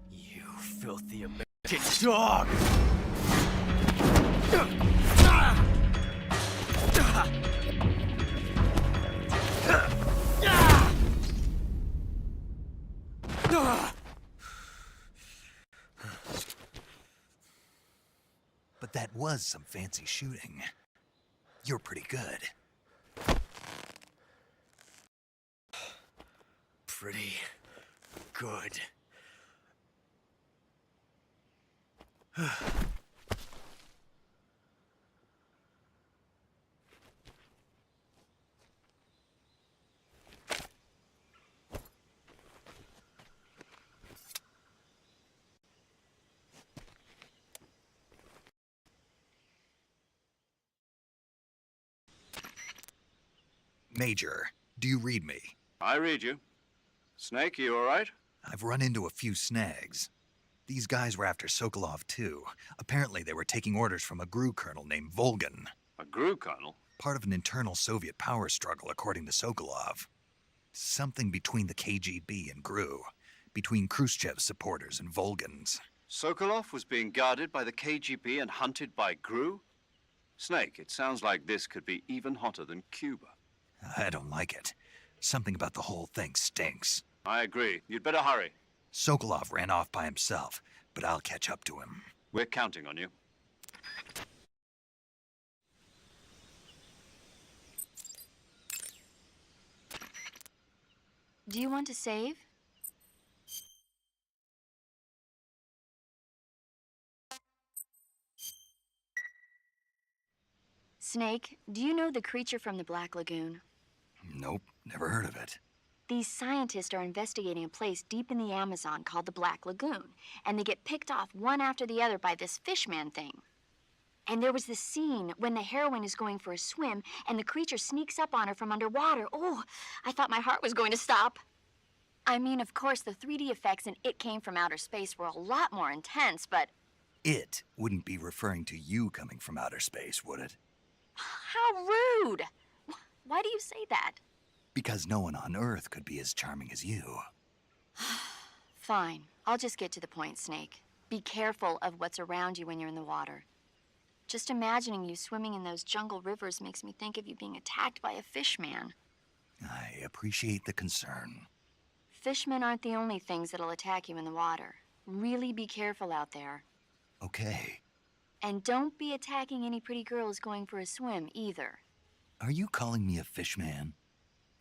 You filthy American dog! But that was some fancy shooting. You're pretty good. Pretty good. Major, do you read me? I read you. Snake, you all right? I've run into a few snags. These guys were after Sokolov too. Apparently they were taking orders from a GRU colonel named Volgan. A GRU colonel? Part of an internal Soviet power struggle, according to Sokolov. Something between the KGB and GRU. Between Khrushchev's supporters and Volgan's. Sokolov was being guarded by the KGB and hunted by GRU? Snake, it sounds like this could be even hotter than Cuba. I don't like it. Something about the whole thing stinks. I agree. You'd better hurry. Sokolov ran off by himself, but I'll catch up to him. We're counting on you. Do you want to save? Snake, do you know the creature from the Black Lagoon? Nope, never heard of it. These scientists are investigating a place deep in the Amazon called the Black Lagoon, and they get picked off one after the other by this fishman thing. And there was this scene when the heroine is going for a swim, and the creature sneaks up on her from underwater. Oh, I thought my heart was going to stop. I mean, of course, the 3D effects in It Came from Outer Space were a lot more intense, but... It wouldn't be referring to you coming from outer space, would it? How rude! Why do you say that? Because no one on Earth could be as charming as you. Fine. I'll just get to the point, Snake. Be careful of what's around you when you're in the water. Just imagining you swimming in those jungle rivers makes me think of you being attacked by a fishman. I appreciate the concern. Fishmen aren't the only things that'll attack you in the water. Really be careful out there. Okay. And don't be attacking any pretty girls going for a swim, either. Are you calling me a fishman?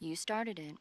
You started it.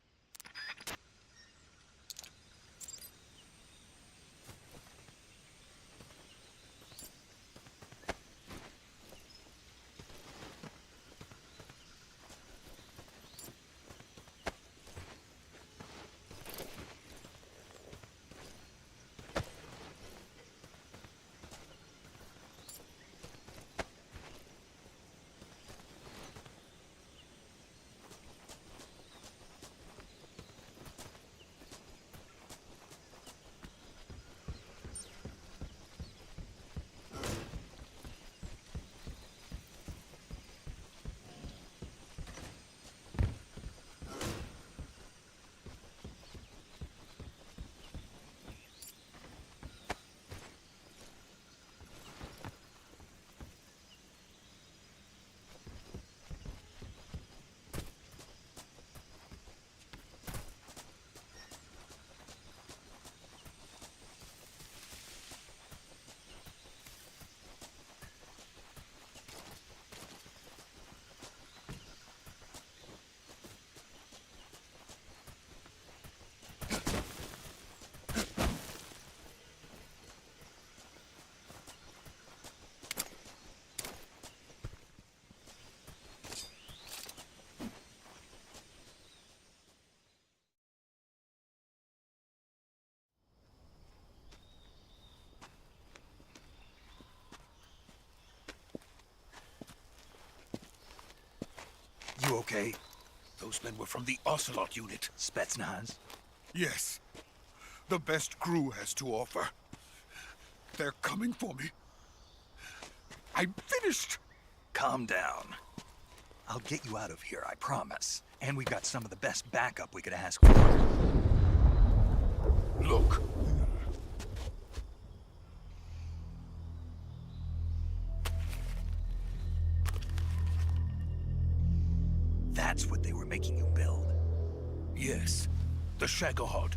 okay? Those men were from the Ocelot unit. Spetsnaz? Yes. The best crew has to offer. They're coming for me. I'm finished. Calm down. I'll get you out of here, I promise. And we've got some of the best backup we could ask for. Look. That's what they were making you build? Yes. The Shagohod.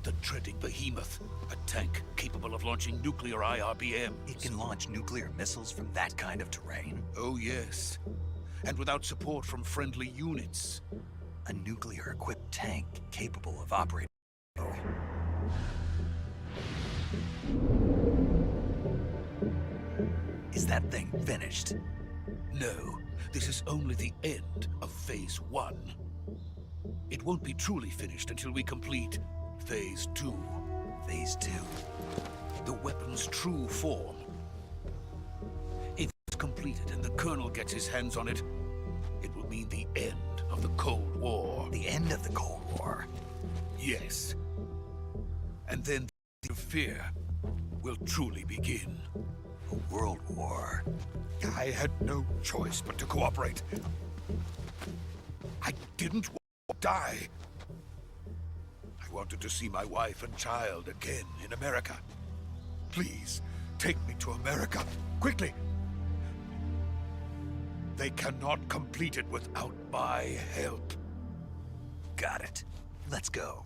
The dreading behemoth. A tank capable of launching nuclear IRBMs. It can launch nuclear missiles from that kind of terrain? Oh, yes. And without support from friendly units. A nuclear-equipped tank capable of operating... Is that thing finished? No, this is only the end of Phase 1. It won't be truly finished until we complete Phase 2. Phase 2? The weapon's true form. If it's completed and the Colonel gets his hands on it, it will mean the end of the Cold War. The end of the Cold War? Yes. And then the fear will truly begin. A world war? I had no choice but to cooperate. I didn't want to die. I wanted to see my wife and child again in America. Please, take me to America, quickly. They cannot complete it without my help. Got it. Let's go.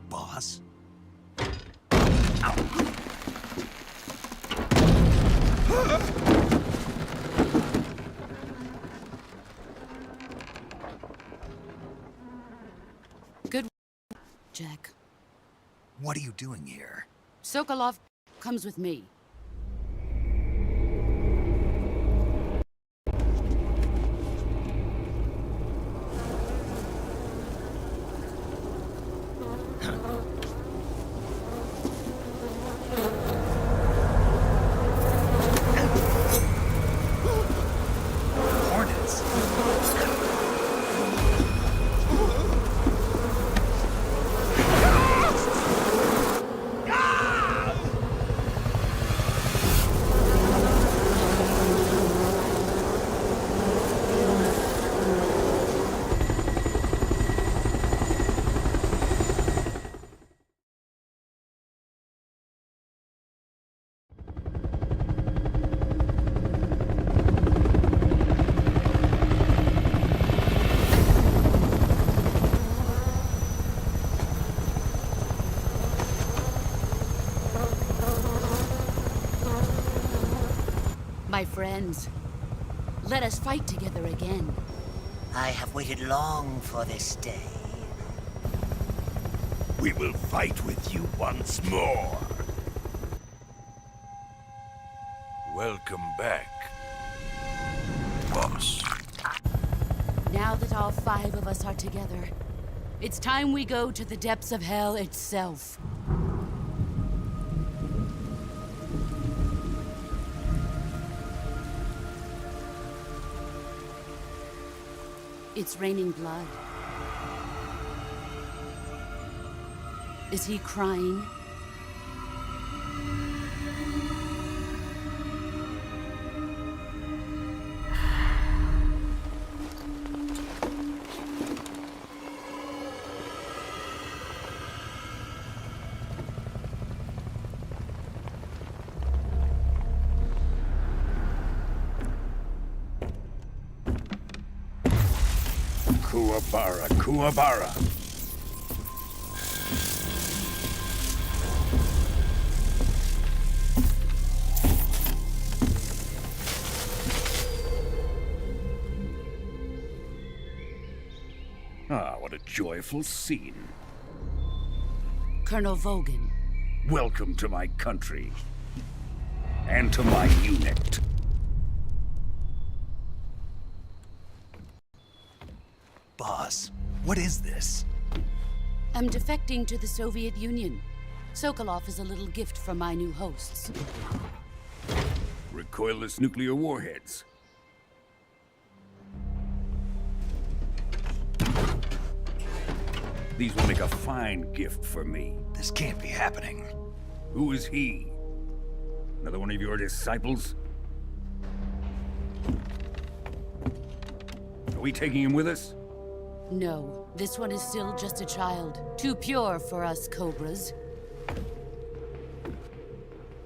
Boss? Good, Jack. What are you doing here? Sokolov comes with me. Hornets? My friends, let us fight together again. I have waited long for this day. We will fight with you once more. Welcome back, boss. Now that all 5 of us are together, it's time we go to the depths of hell itself. It's raining blood. Is he crying? Kuwabara, Kuwabara. Ah, what a joyful scene. Colonel Vogan. Welcome to my country. And to my unit. Boss, what is this? I'm defecting to the Soviet Union. Sokolov is a little gift from my new hosts. Recoilless nuclear warheads. These will make a fine gift for me. This can't be happening. Who is he? Another one of your disciples? Are we taking him with us? No, this one is still just a child. Too pure for us Cobras.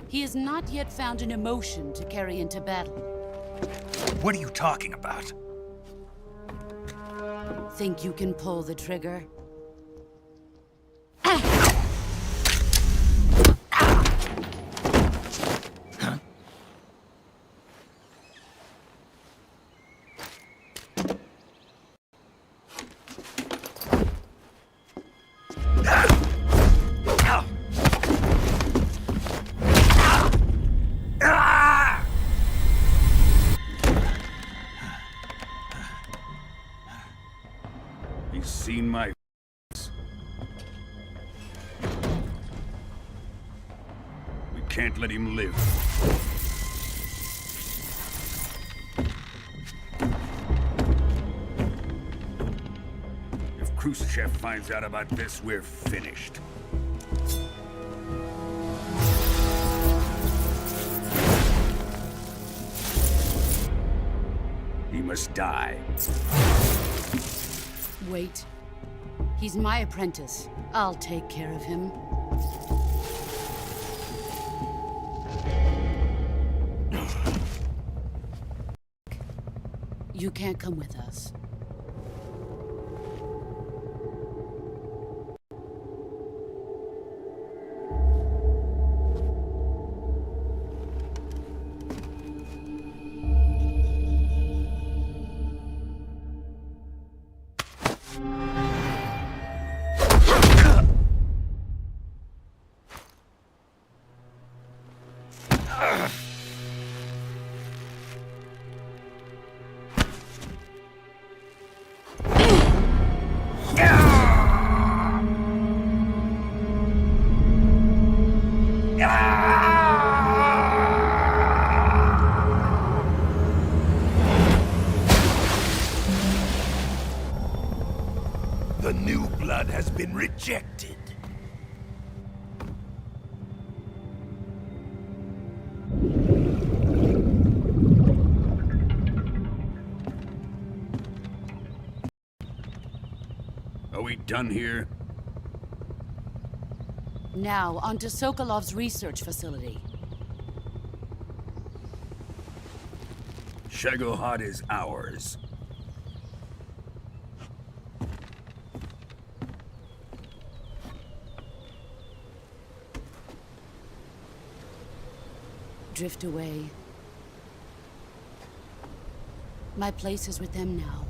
He has not yet found an emotion to carry into battle. What are you talking about? Think you can pull the trigger? He's seen my... We can't let him live. If Khrushchev finds out about this, we're finished. He must die. Wait. He's my apprentice. I'll take care of him. You can't come with us. The new blood has been rejected. Are we done here? Now, onto Sokolov's research facility. Shagohod is ours. Drift away. My place is with them now.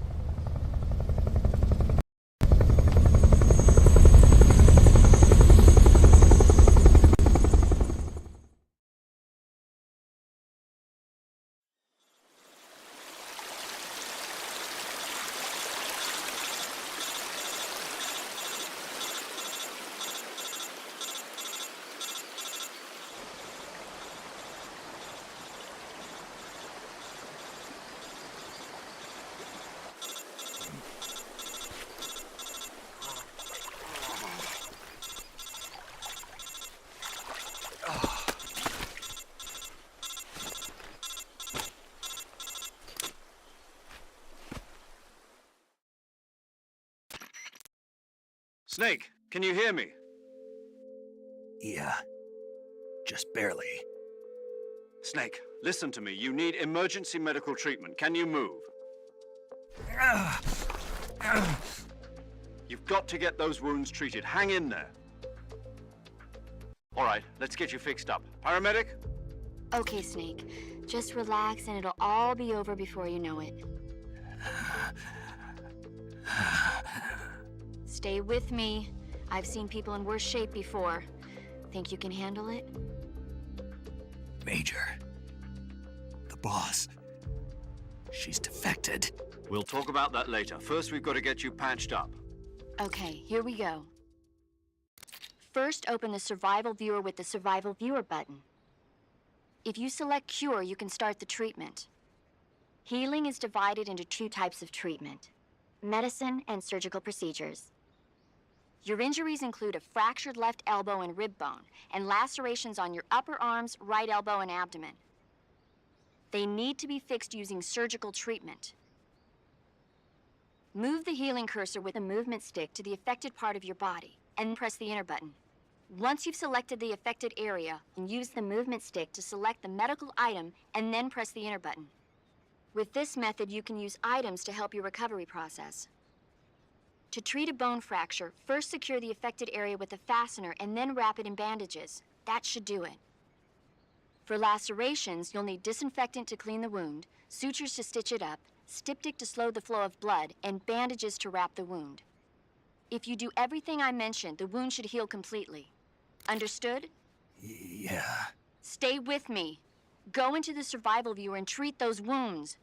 Snake, can you hear me? Yeah. Just barely. Snake, listen to me. You need emergency medical treatment. Can you move? You've got to get those wounds treated. Hang in there. All right, let's get you fixed up. Paramedic? Okay, Snake. Just relax and it'll all be over before you know it. Stay with me. I've seen people in worse shape before. Think you can handle it? Major. The boss. She's defected. We'll talk about that later. First, we've got to get you patched up. Okay, here we go. First, open the Survival Viewer with the Survival Viewer button. If you select Cure, you can start the treatment. Healing is divided into 2 types of treatment: medicine and surgical procedures. Your injuries include a fractured left elbow and rib bone, and lacerations on your upper arms, right elbow, and abdomen. They need to be fixed using surgical treatment. Move the healing cursor with the movement stick to the affected part of your body, and press the enter button. Once you've selected the affected area, use the movement stick to select the medical item, and then press the enter button. With this method, you can use items to help your recovery process. To treat a bone fracture, first secure the affected area with a fastener and then wrap it in bandages. That should do it. For lacerations, you'll need disinfectant to clean the wound, sutures to stitch it up, styptic to slow the flow of blood, and bandages to wrap the wound. If you do everything I mentioned, the wound should heal completely. Understood? Yeah. Stay with me. Go into the Survival Viewer and treat those wounds.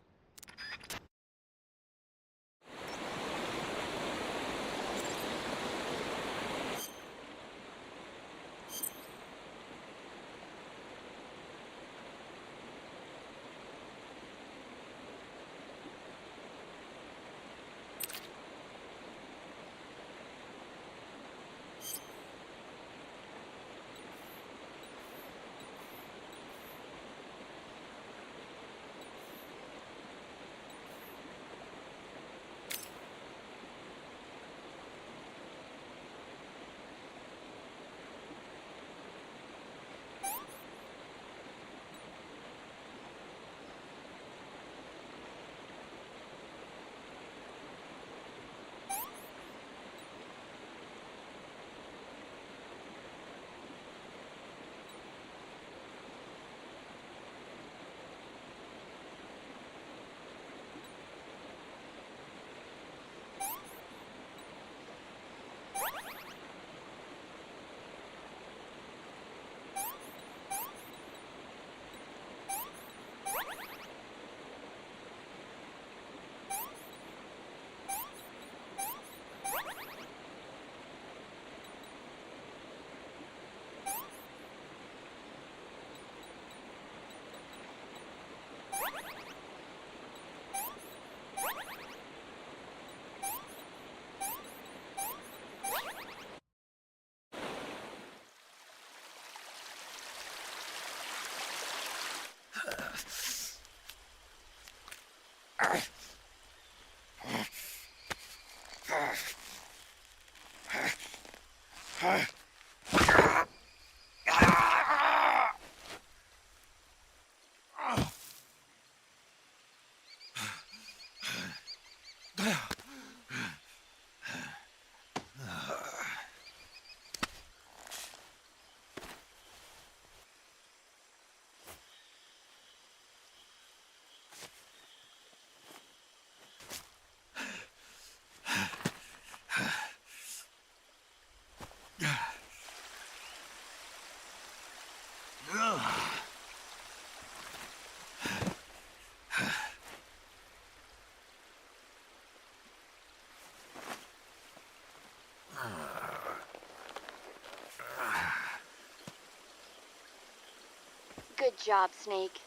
Good job, Snake.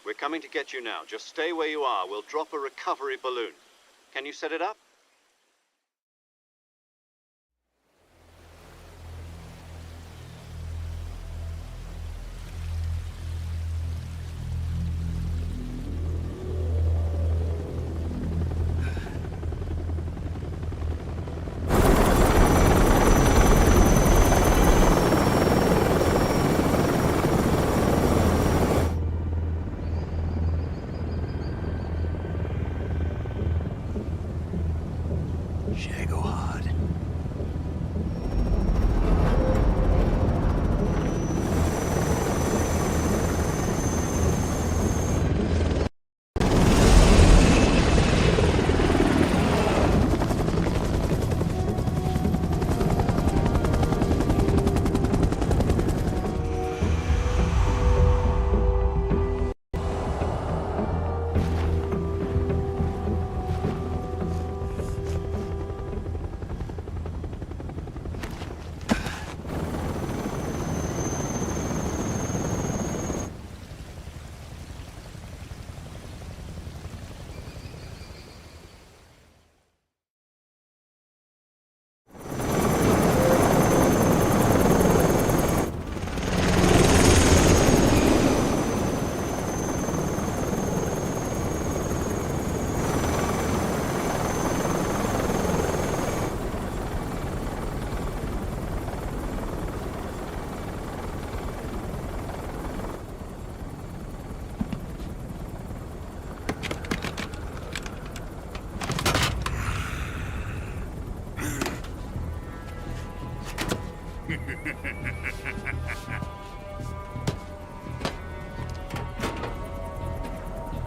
We're coming to get you now. Just stay where you are. We'll drop a recovery balloon. Can you set it up?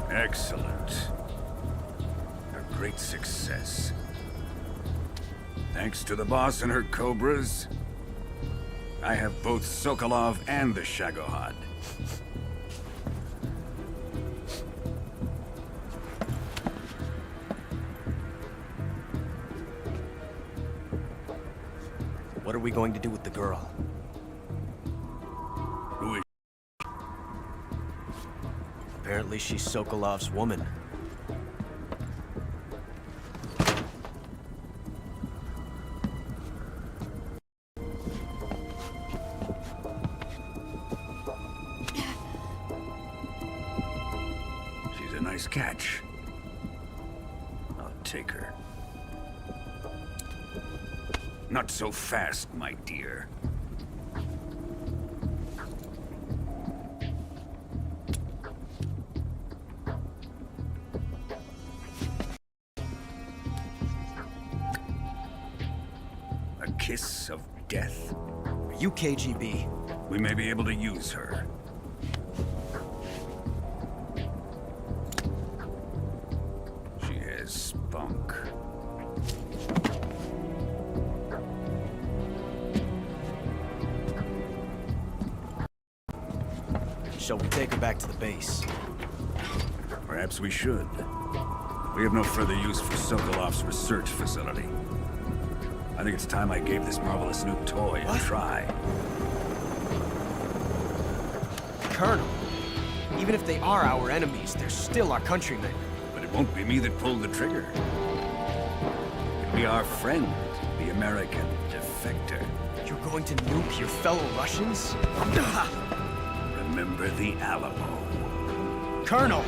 Excellent. A great success. Thanks to the boss and her cobras, I have both Sokolov and the Shagohod. What are we going to do with the girl? Who is Apparently she's Sokolov's woman. She's a nice catch. I'll take her. Not so fast, my dear. A kiss of death? Are you KGB? We may be able to use her. She has spunk. Shall we take her back to the base? Perhaps we should. We have no further use for Sokolov's research facility. I think it's time I gave this marvelous new toy a try. Colonel, even if they are our enemies, they're still our countrymen. But it won't be me that pulled the trigger. It'll be our friend, the American defector. You're going to nuke your fellow Russians? Remember the Alamo. Colonel!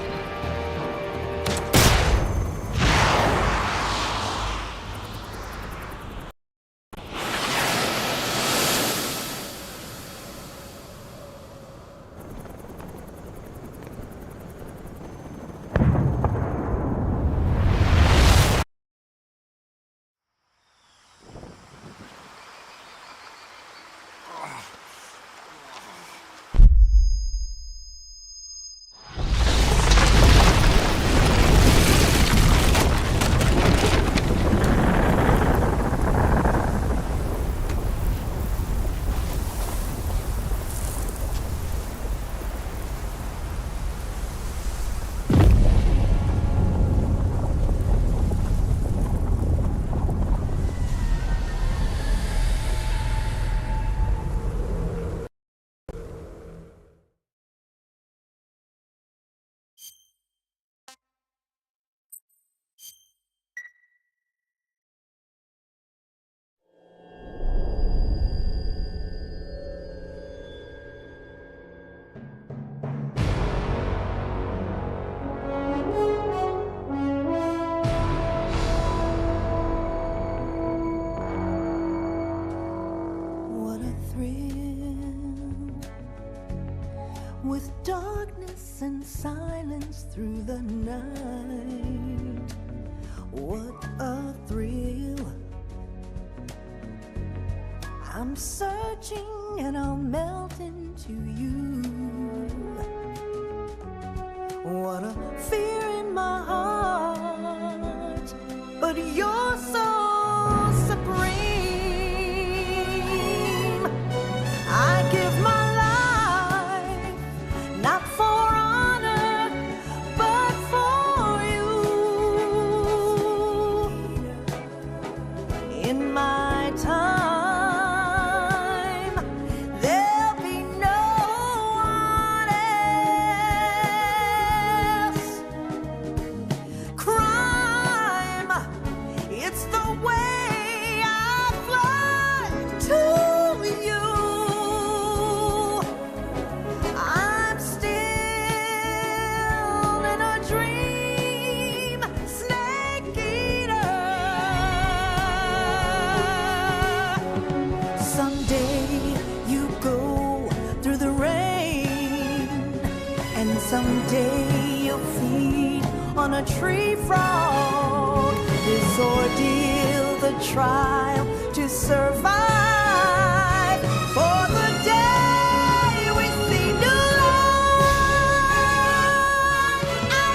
With darkness and silence through the night, what a thrill. I'm searching and I'll melt into you. What a fear in my heart, but you're so supreme. I give my not for honor, but for you. In my time, there'll be no one else. Crime, it's the way I fly to you. Someday you'll feed on a tree frog. This ordeal, the trial to survive. For the day we see new life, I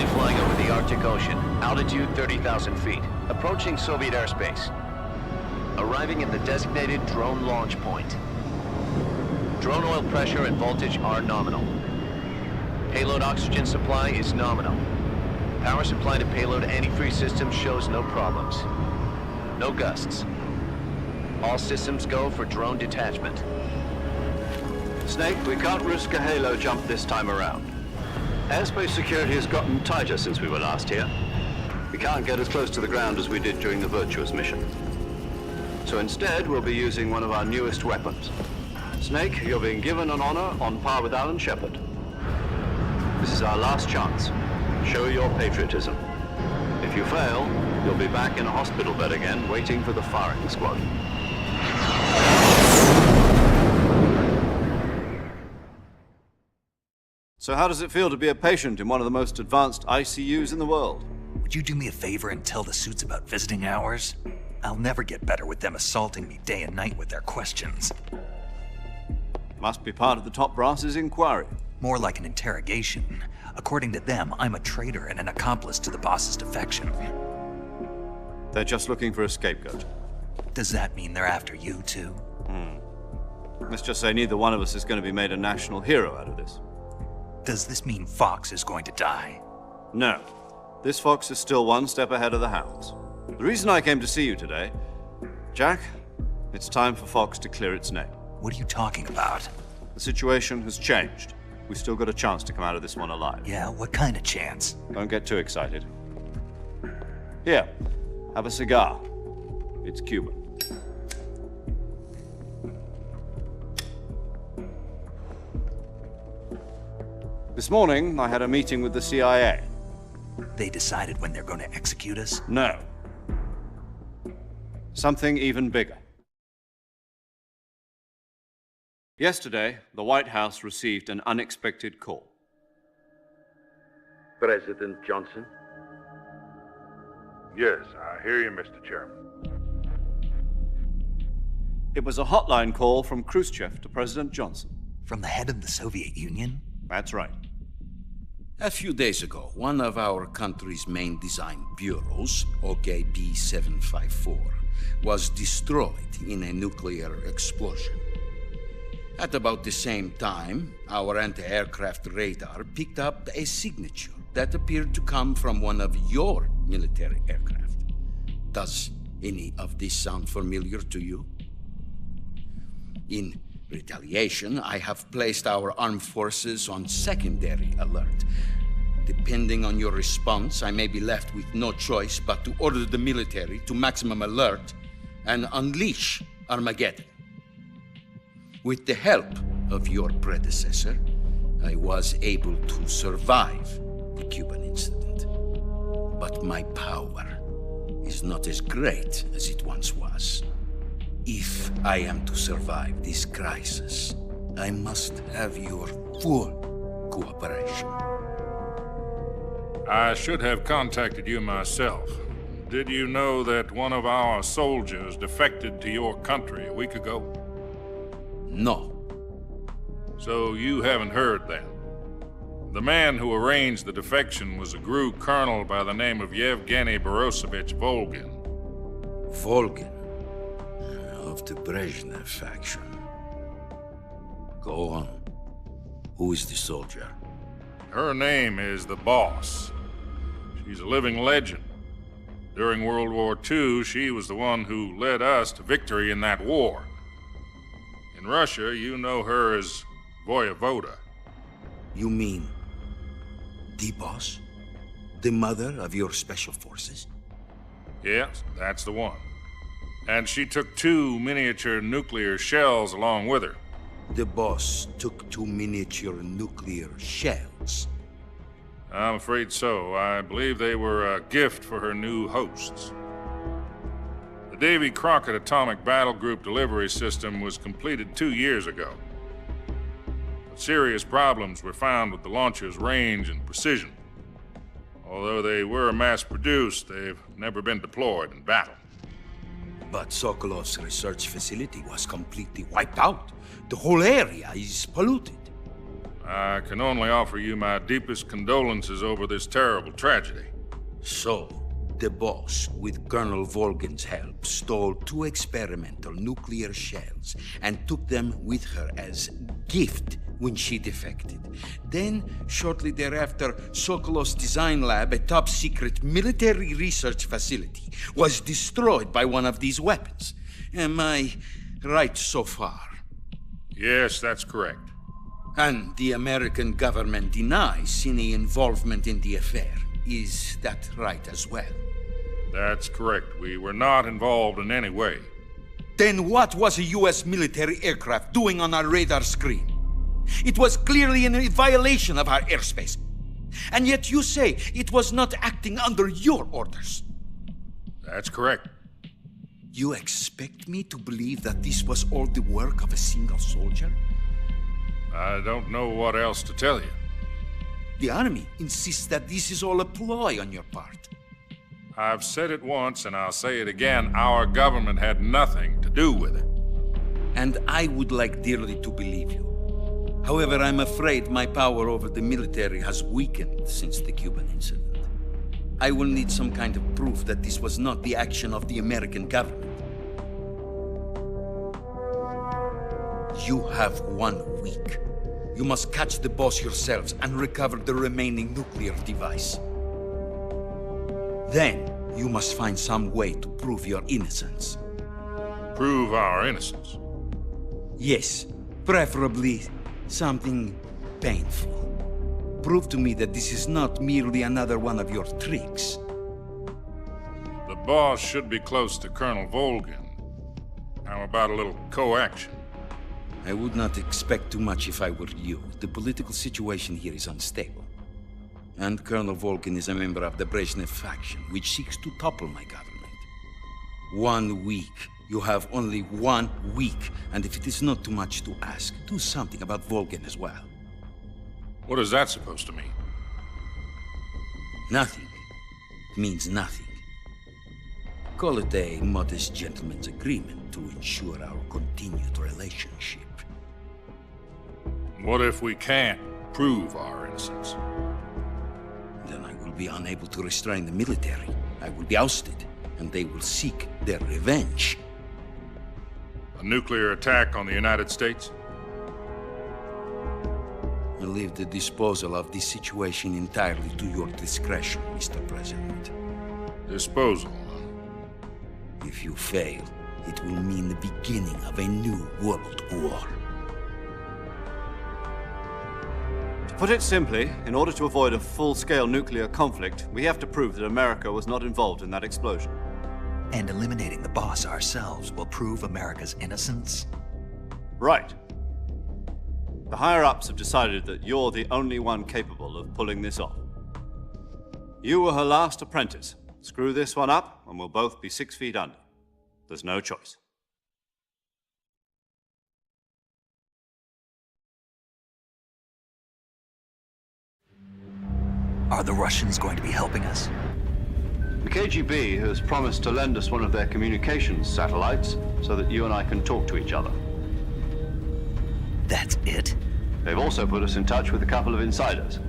Currently flying over the Arctic Ocean. Altitude 30,000 feet. Approaching Soviet airspace. Arriving at the designated drone launch point. Drone oil pressure and voltage are nominal. Payload oxygen supply is nominal. Power supply to payload antifreeze system shows no problems. No gusts. All systems go for drone detachment. Snake, we can't risk a halo jump this time around. Airspace security has gotten tighter since we were last here. We can't get as close to the ground as we did during the Virtuous mission. So instead, we'll be using one of our newest weapons. Snake, you're being given an honor on par with Alan Shepard. This is our last chance. Show your patriotism. If you fail, you'll be back in a hospital bed again, waiting for the firing squad. So how does it feel to be a patient in one of the most advanced ICUs in the world? Would you do me a favor and tell the suits about visiting hours? I'll never get better with them assaulting me day and night with their questions. Must be part of the top brass's inquiry. More like an interrogation. According to them, I'm a traitor and an accomplice to the boss's defection. They're just looking for a scapegoat. Does that mean they're after you, too? Let's just say neither one of us is going to be made a national hero out of this. Does this mean Fox is going to die? No. This Fox is still one step ahead of the Hounds. The reason I came to see you today, Jack, it's time for Fox to clear its name. What are you talking about? The situation has changed. We've still got a chance to come out of this one alive. Yeah, what kind of chance? Don't get too excited. Here, have a cigar. It's Cuban. This morning, I had a meeting with the CIA. They decided when they're going to execute us? No. Something even bigger. Yesterday, the White House received an unexpected call. President Johnson? Yes, I hear you, Mr. Chairman. It was a hotline call from Khrushchev to President Johnson. From the head of the Soviet Union? That's right. A few days ago, one of our country's main design bureaus, OKB 754, was destroyed in a nuclear explosion. At about the same time, our anti-aircraft radar picked up a signature that appeared to come from one of your military aircraft. Does any of this sound familiar to you? In retaliation, I have placed our armed forces on secondary alert. Depending on your response, I may be left with no choice but to order the military to maximum alert and unleash Armageddon. With the help of your predecessor, I was able to survive the Cuban incident. But my power is not as great as it once was. If I am to survive this crisis, I must have your full cooperation. I should have contacted you myself. Did you know that one of our soldiers defected to your country a week ago? No. So you haven't heard then. The man who arranged the defection was a GRU colonel by the name of Yevgeny Borisovich Volgin. Volgin? Of the Brezhnev faction. Go on. Who is the soldier? Her name is the Boss. She's a living legend. During World War II, she was the one who led us to victory in that war. In Russia, you know her as Voyevoda. You mean the Boss? The mother of your special forces? Yes, that's the one. And she took 2 miniature nuclear shells along with her. The Boss took 2 miniature nuclear shells? I'm afraid so. I believe they were a gift for her new hosts. The Davy Crockett Atomic Battle Group delivery system was completed 2 years ago. But serious problems were found with the launcher's range and precision. Although they were mass-produced, they've never been deployed in battle. But Sokolov's research facility was completely wiped out. The whole area is polluted. I can only offer you my deepest condolences over this terrible tragedy. So, the boss, with Colonel Volgin's help, stole 2 experimental nuclear shells and took them with her as gift when she defected. Then, shortly thereafter, Sokolov's design lab, a top-secret military research facility, was destroyed by one of these weapons. Am I right so far? Yes, that's correct. And the American government denies any involvement in the affair. Is that right as well? That's correct. We were not involved in any way. Then what was a U.S. military aircraft doing on our radar screen? It was clearly in violation of our airspace. And yet you say it was not acting under your orders. That's correct. You expect me to believe that this was all the work of a single soldier? I don't know what else to tell you. The Army insists that this is all a ploy on your part. I've said it once, and I'll say it again. Our government had nothing to do with it. And I would like dearly to believe you. However, I'm afraid my power over the military has weakened since the Cuban incident. I will need some kind of proof that this was not the action of the American government. You have 1 week. You must catch the boss yourselves and recover the remaining nuclear device. Then, you must find some way to prove your innocence. Prove our innocence? Yes, preferably something painful. Prove to me that this is not merely another one of your tricks. The boss should be close to Colonel Volgin. How about a little coaction? I would not expect too much if I were you. The political situation here is unstable. And Colonel Volgin is a member of the Brezhnev faction, which seeks to topple my government. 1 week. You have only 1 week. And if it is not too much to ask, do something about Volgin as well. What is that supposed to mean? Nothing. It means nothing. Call it a modest gentleman's agreement to ensure our continued relationship. What if we can't prove our innocence? Then I will be unable to restrain the military. I will be ousted, and they will seek their revenge. A nuclear attack on the United States? I leave the disposal of this situation entirely to your discretion, Mr. President. Disposal? If you fail, it will mean the beginning of a new world war. To put it simply, in order to avoid a full-scale nuclear conflict, we have to prove that America was not involved in that explosion. And eliminating the boss ourselves will prove America's innocence? Right. The higher-ups have decided that you're the only one capable of pulling this off. You were her last apprentice. Screw this one up, and we'll both be 6 feet under. There's no choice. Are the Russians going to be helping us? The KGB has promised to lend us one of their communications satellites so that you and I can talk to each other. That's it? They've also put us in touch with a couple of insiders.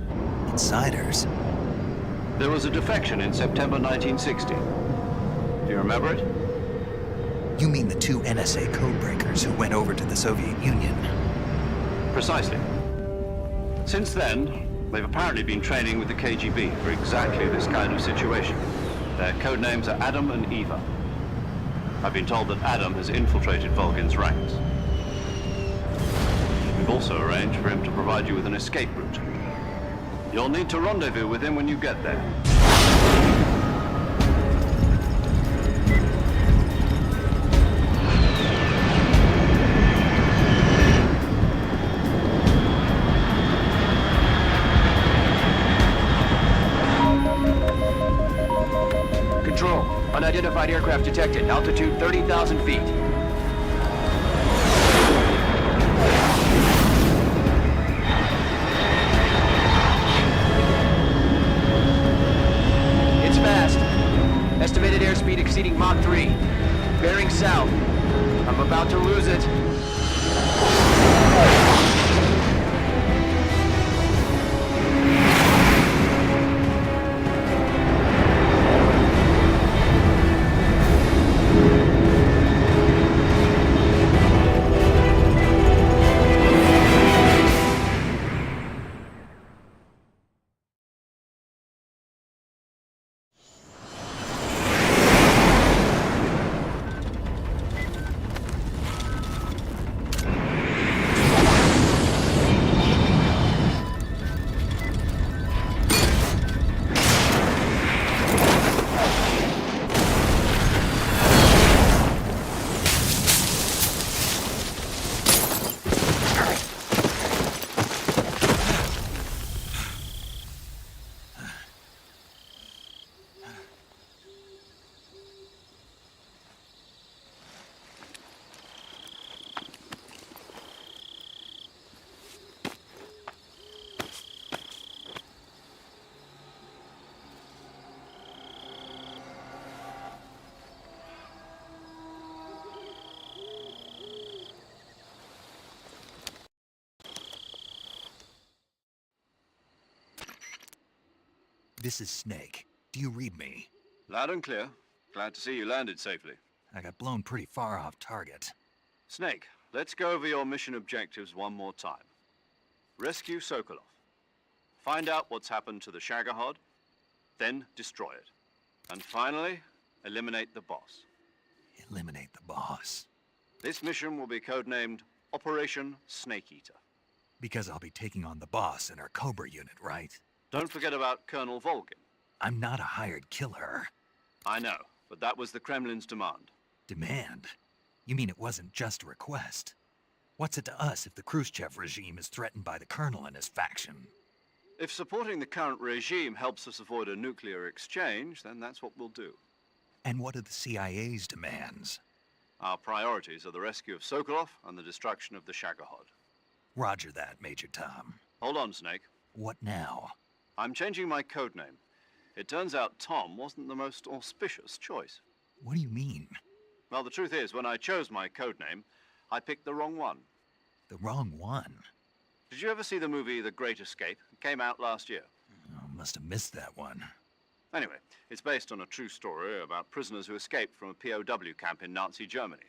Insiders? There was a defection in September 1960. Do you remember it? You mean the 2 NSA codebreakers who went over to the Soviet Union? Precisely. Since then, they've apparently been training with the KGB for exactly this kind of situation. Their code names are Adam and Eva. I've been told that Adam has infiltrated Volgin's ranks. We've also arranged for him to provide you with an escape route. You'll need to rendezvous with him when you get there. Control, unidentified aircraft detected. Altitude 30,000 feet. It's fast. Estimated airspeed exceeding Mach 3. Bearing south. I'm about to lose it. This is Snake. Do you read me? Loud and clear. Glad to see you landed safely. I got blown pretty far off target. Snake, let's go over your mission objectives one more time. Rescue Sokolov. Find out what's happened to the Shagohod, then destroy it. And finally, eliminate the boss. Eliminate the boss. This mission will be codenamed Operation Snake Eater. Because I'll be taking on the boss in our Cobra unit, right? Don't forget about Colonel Volgin. I'm not a hired killer. I know, but that was the Kremlin's demand. Demand? You mean it wasn't just a request? What's it to us if the Khrushchev regime is threatened by the Colonel and his faction? If supporting the current regime helps us avoid a nuclear exchange, then that's what we'll do. And what are the CIA's demands? Our priorities are the rescue of Sokolov and the destruction of the Shagohod. Roger that, Major Tom. Hold on, Snake. What now? I'm changing my codename. It turns out Tom wasn't the most auspicious choice. What do you mean? Well, the truth is, when I chose my codename, I picked the wrong one. The wrong one? Did you ever see the movie The Great Escape? It came out last year. Oh, must have missed that one. Anyway, it's based on a true story about prisoners who escaped from a POW camp in Nazi Germany.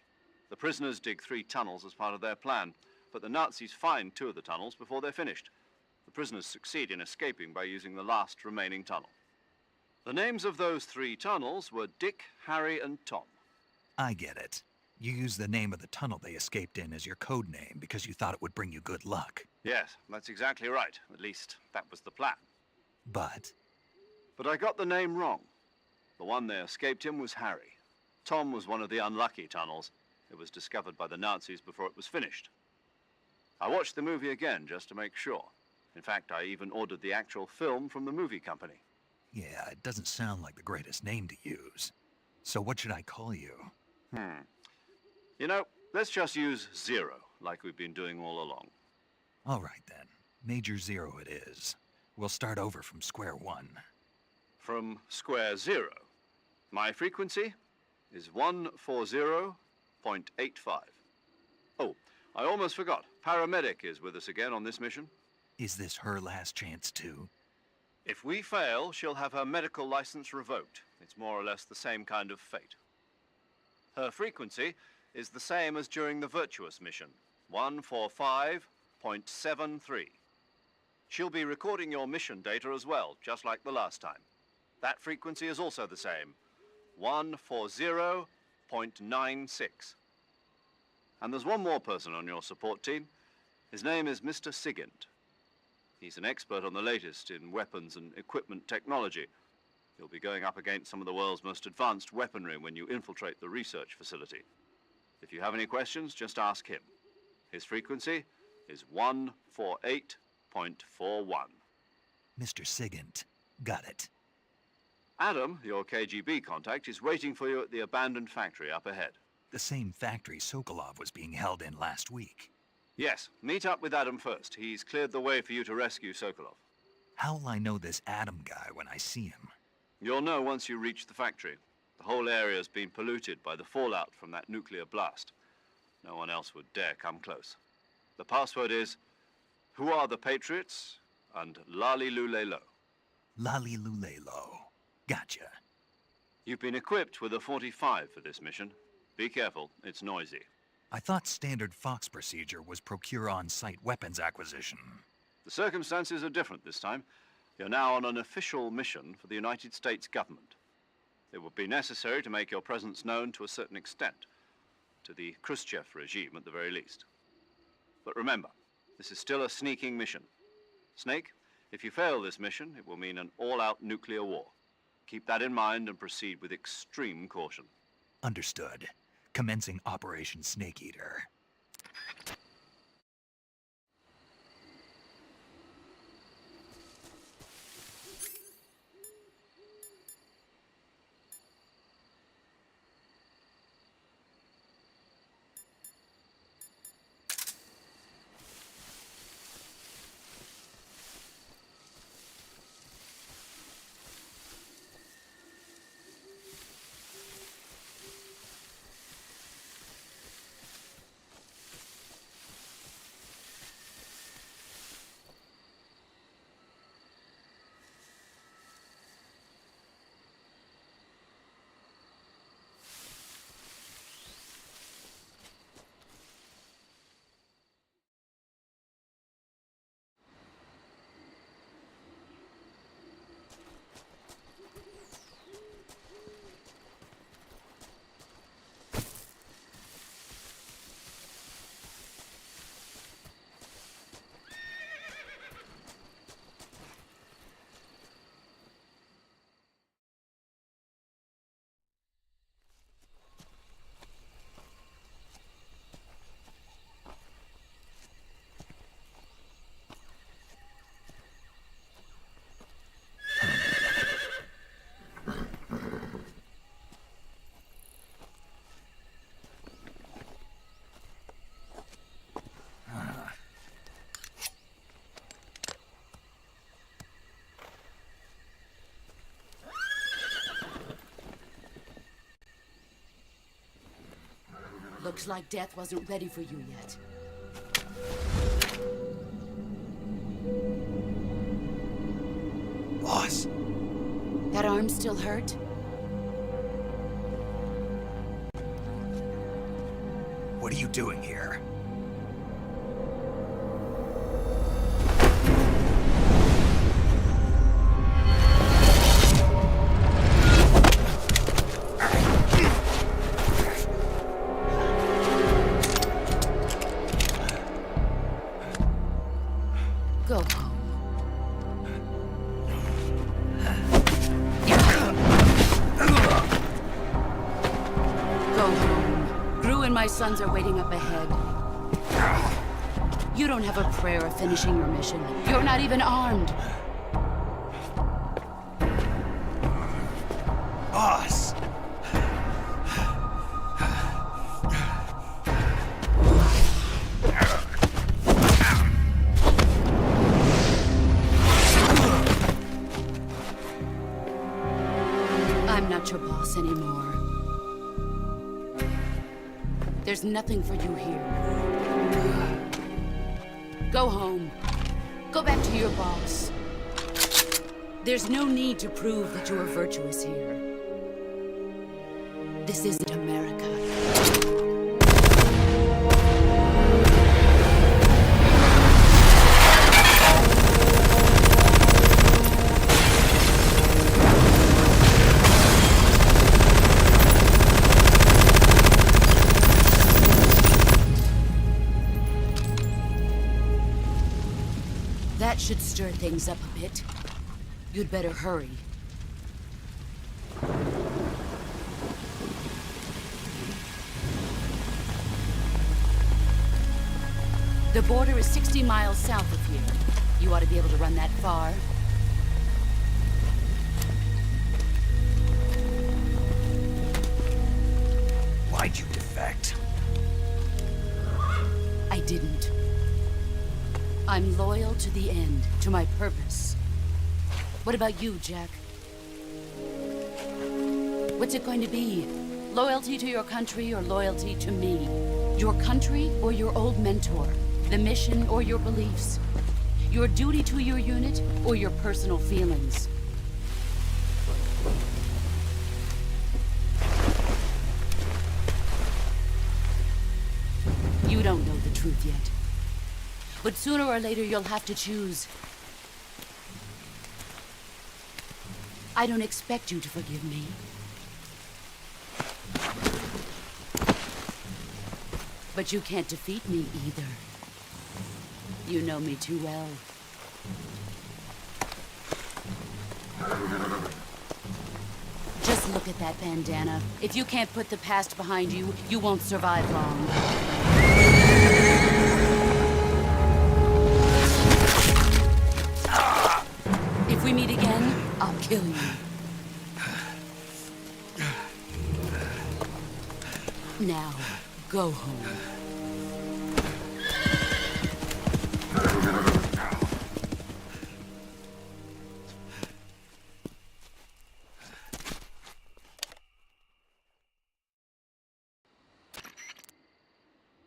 The prisoners dig 3 tunnels as part of their plan, but the Nazis find 2 of the tunnels before they're finished. The prisoners succeed in escaping by using the last remaining tunnel. The names of those 3 tunnels were Dick, Harry, and Tom. I get it. You used the name of the tunnel they escaped in as your code name because you thought it would bring you good luck. Yes, that's exactly right. At least, that was the plan. But I got the name wrong. The one they escaped in was Harry. Tom was one of the unlucky tunnels. It was discovered by the Nazis before it was finished. I watched the movie again just to make sure. In fact, I even ordered the actual film from the movie company. yeah, it doesn't sound like the greatest name to use. So what should I call you? You know, let's just use Zero, like we've been doing all along. All right then. Major Zero it is. We'll start over from square one. From square 0. My frequency is 140.85. Oh, I almost forgot. Paramedic is with us again on this mission. Is this her last chance too? If we fail, she'll have her medical license revoked. It's more or less the same kind of fate. Her frequency is the same as during the Virtuous mission, 145.73. She'll be recording your mission data as well, just like the last time. That frequency is also the same, 140.96. And there's one more person on your support team. His name is Mr. Sigint. He's an expert on the latest in weapons and equipment technology. You'll be going up against some of the world's most advanced weaponry when you infiltrate the research facility. If you have any questions, just ask him. His frequency is 148.41. Mr. Sigint. Got it. Adam, your KGB contact, is waiting for you at the abandoned factory up ahead. The same factory Sokolov was being held in last week. Yes, meet up with Adam first. He's cleared the way for you to rescue Sokolov. How'll I know this Adam guy when I see him? You'll know once you reach the factory. The whole area's been polluted by the fallout from that nuclear blast. No one else would dare come close. The password is, "Who are the Patriots?" and Lali Lulelo. Lali Lulelo. Gotcha. You've been equipped with a 45 for this mission. Be careful, it's noisy. I thought standard Fox procedure was procure on-site weapons acquisition. The circumstances are different this time. You're now on an official mission for the United States government. It would be necessary to make your presence known to a certain extent, to the Khrushchev regime at the very least. But remember, this is still a sneaking mission. Snake, if you fail this mission, it will mean an all-out nuclear war. Keep that in mind and proceed with extreme caution. Understood. Commencing Operation Snake Eater. Looks like death wasn't ready for you yet. Boss. That arm still hurt? What are you doing here? Go home. Go home. Gru and my sons are waiting up ahead. You don't have a prayer of finishing your mission. You're not even armed. Boss! I'm not your boss anymore. There's nothing for you here. Go home. Go back to your boss. There's no need to prove that you are virtuous here. This isn't America. That should stir things up a bit. You'd better hurry. The border is 60 miles south of here. You ought to be able to run that far. Why'd you defect? I didn't. I'm loyal to the end, to my purpose. What about you, Jack? What's it going to be? Loyalty to your country or loyalty to me? Your country or your old mentor? The mission or your beliefs? Your duty to your unit or your personal feelings? You don't know the truth yet. But sooner or later, you'll have to choose. I don't expect you to forgive me. But you can't defeat me either. You know me too well. Just look at that bandana. If you can't put the past behind you, you won't survive long. If we meet again, I'll kill you. Now, go home.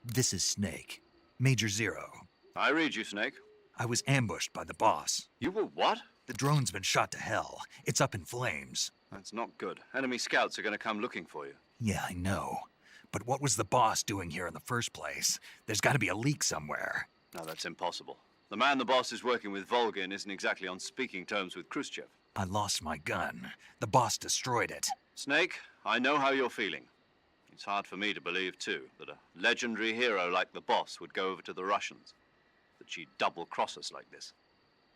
This is Snake. Major Zero. I read you, Snake. I was ambushed by the boss. You were what? The drone's been shot to hell. It's up in flames. That's not good. Enemy scouts are going to come looking for you. Yeah, I know. But what was the boss doing here in the first place? There's got to be a leak somewhere. No, that's impossible. The man the boss is working with, Volgin, isn't exactly on speaking terms with Khrushchev. I lost my gun. The boss destroyed it. Snake, I know how you're feeling. It's hard for me to believe, too, that a legendary hero like the boss would go over to the Russians. That she'd double-cross us like this.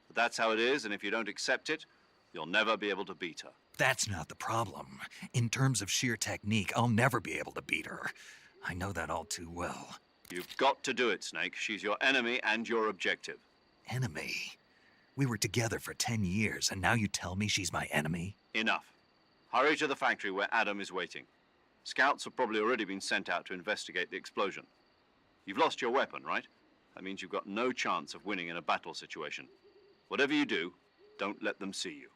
But that's how it is, and if you don't accept it, you'll never be able to beat her. That's not the problem. In terms of sheer technique, I'll never be able to beat her. I know that all too well. You've got to do it, Snake. She's your enemy and your objective. Enemy? We were together for 10 years, and now you tell me she's my enemy? Enough. Hurry to the factory where Adam is waiting. Scouts have probably already been sent out to investigate the explosion. You've lost your weapon, right? That means you've got no chance of winning in a battle situation. Whatever you do, don't let them see you.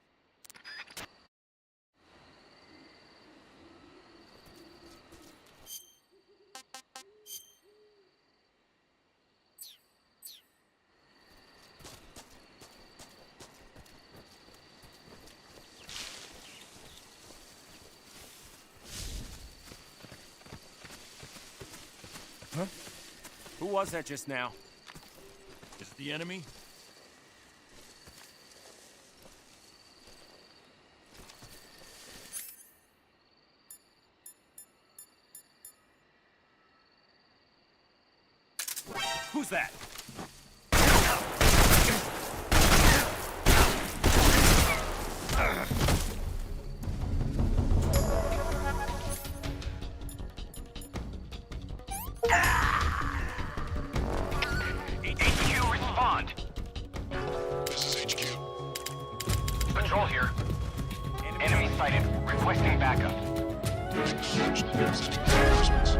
Huh? Who was that just now? Is it the enemy? Who's that? HQ, respond. This is HQ. Patrol here. Enemy sighted. Requesting backup. Acknowledged. Sending reinforcements.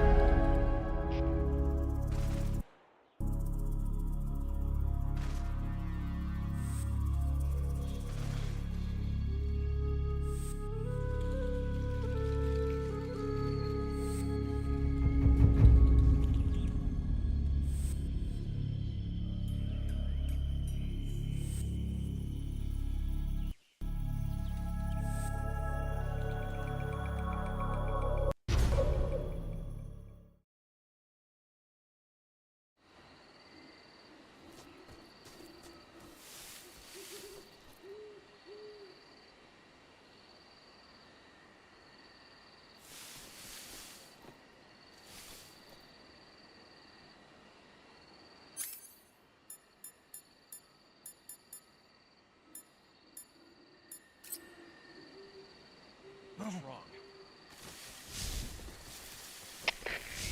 What's wrong?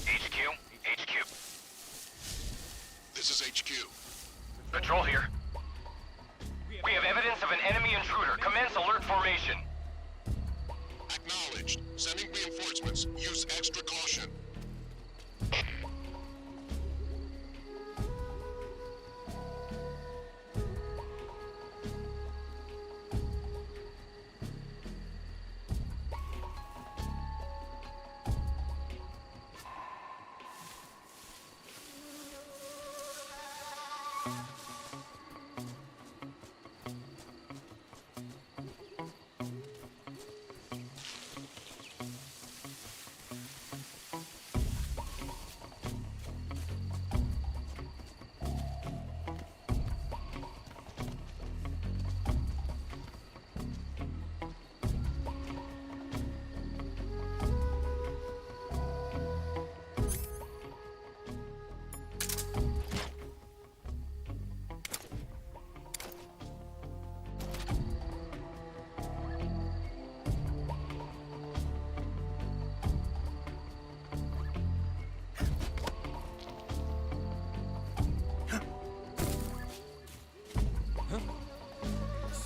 HQ. This is HQ. Patrol here. We have evidence of an enemy intruder. Commence alert formation. Acknowledged. Sending reinforcements. Use extra caution.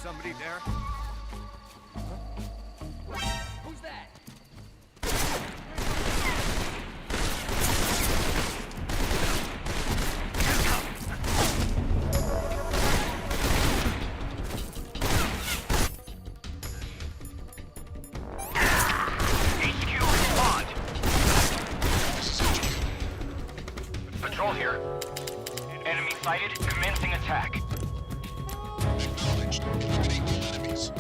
Somebody there? Who's that? HQ, respond. This is HQ. Patrol here. Enemy sighted. Commencing attack. Acknowledged. Eliminating all enemies.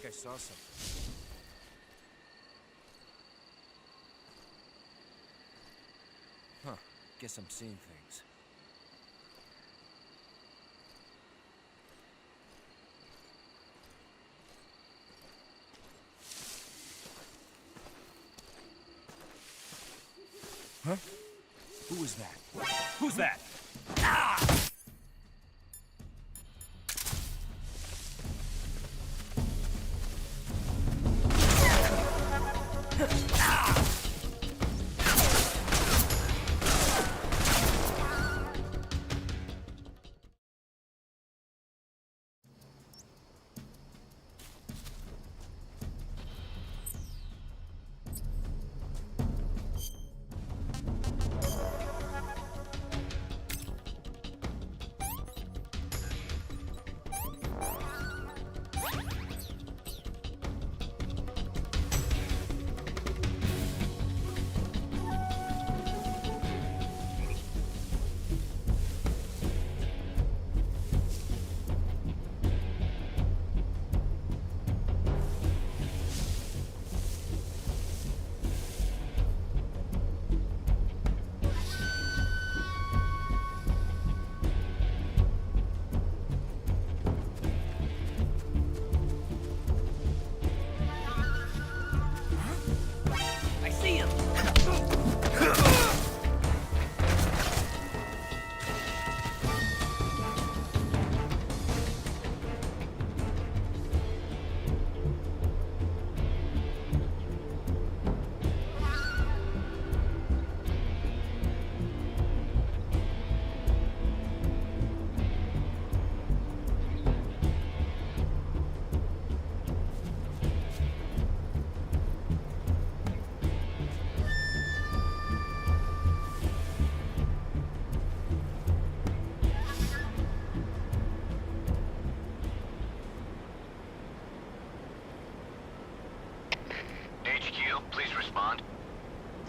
I saw something. Huh. Guess I'm seeing things. Huh? Who was that? Who's that?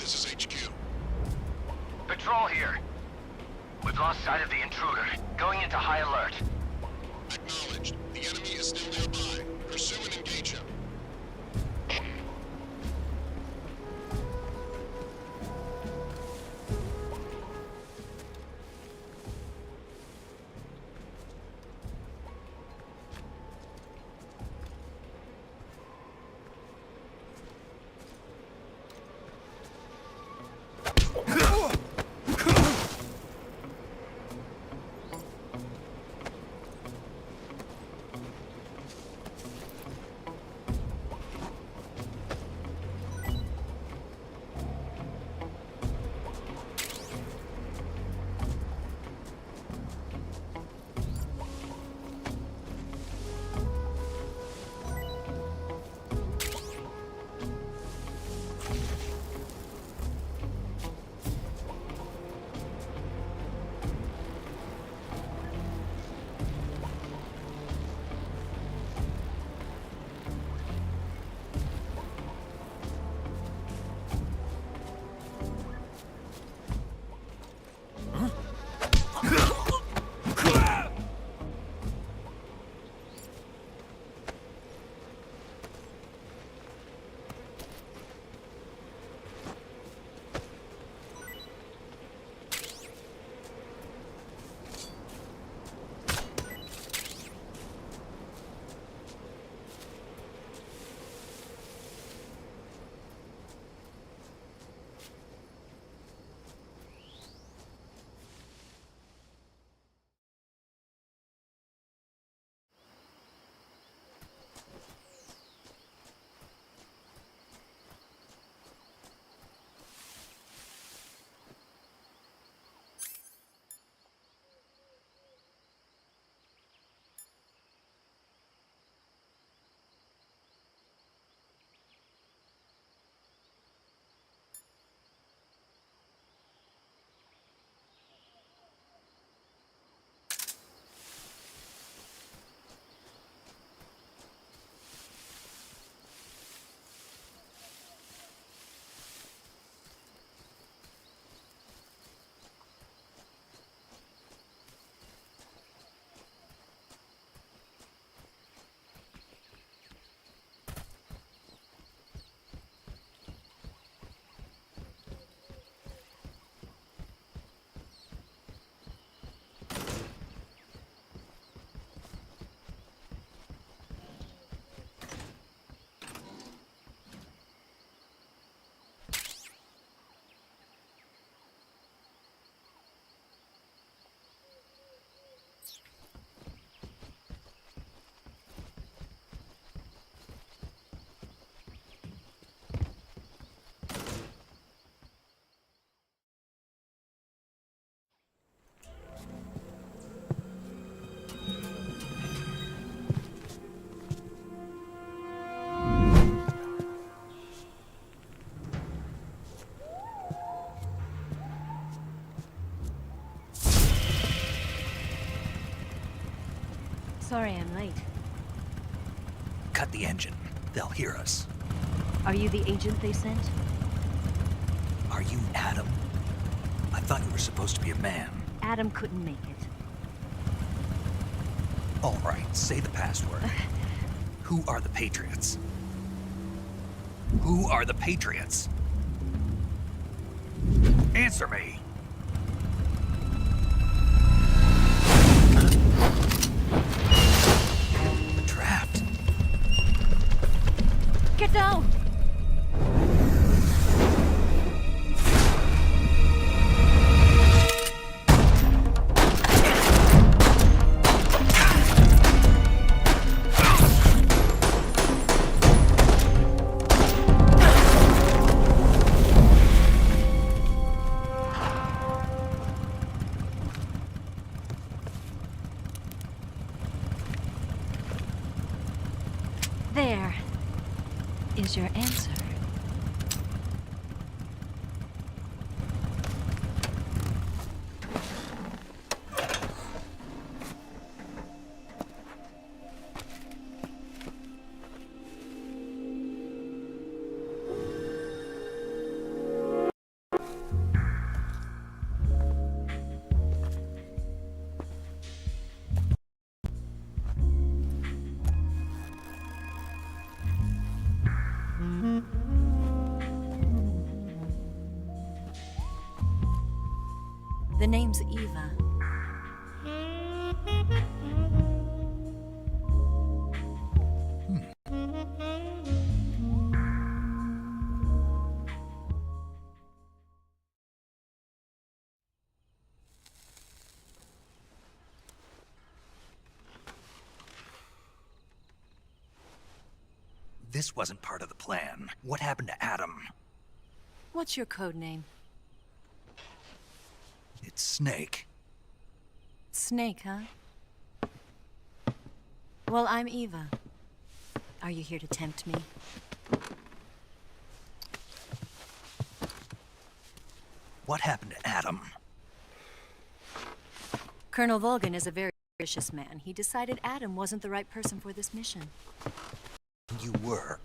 This is HQ. Patrol here. We've lost sight of the intruder. Going into high alert. Acknowledged. The enemy is still nearby. Pursue and engage him. Sorry I'm late. Cut the engine. They'll hear us. Are you the agent they sent? Are you Adam? I thought you were supposed to be a man. Adam couldn't make it. All right, say the password. Who are the Patriots? Who are the Patriots? Answer me! Trapped. Get down! There is your answer. The name's Eva. This wasn't part of the plan. What happened to Adam? What's your code name? It's Snake. Snake, huh? Well, I'm Eva. Are you here to tempt me? What happened to Adam? Colonel Volgan is a very vicious man. He decided Adam wasn't the right person for this mission. You were?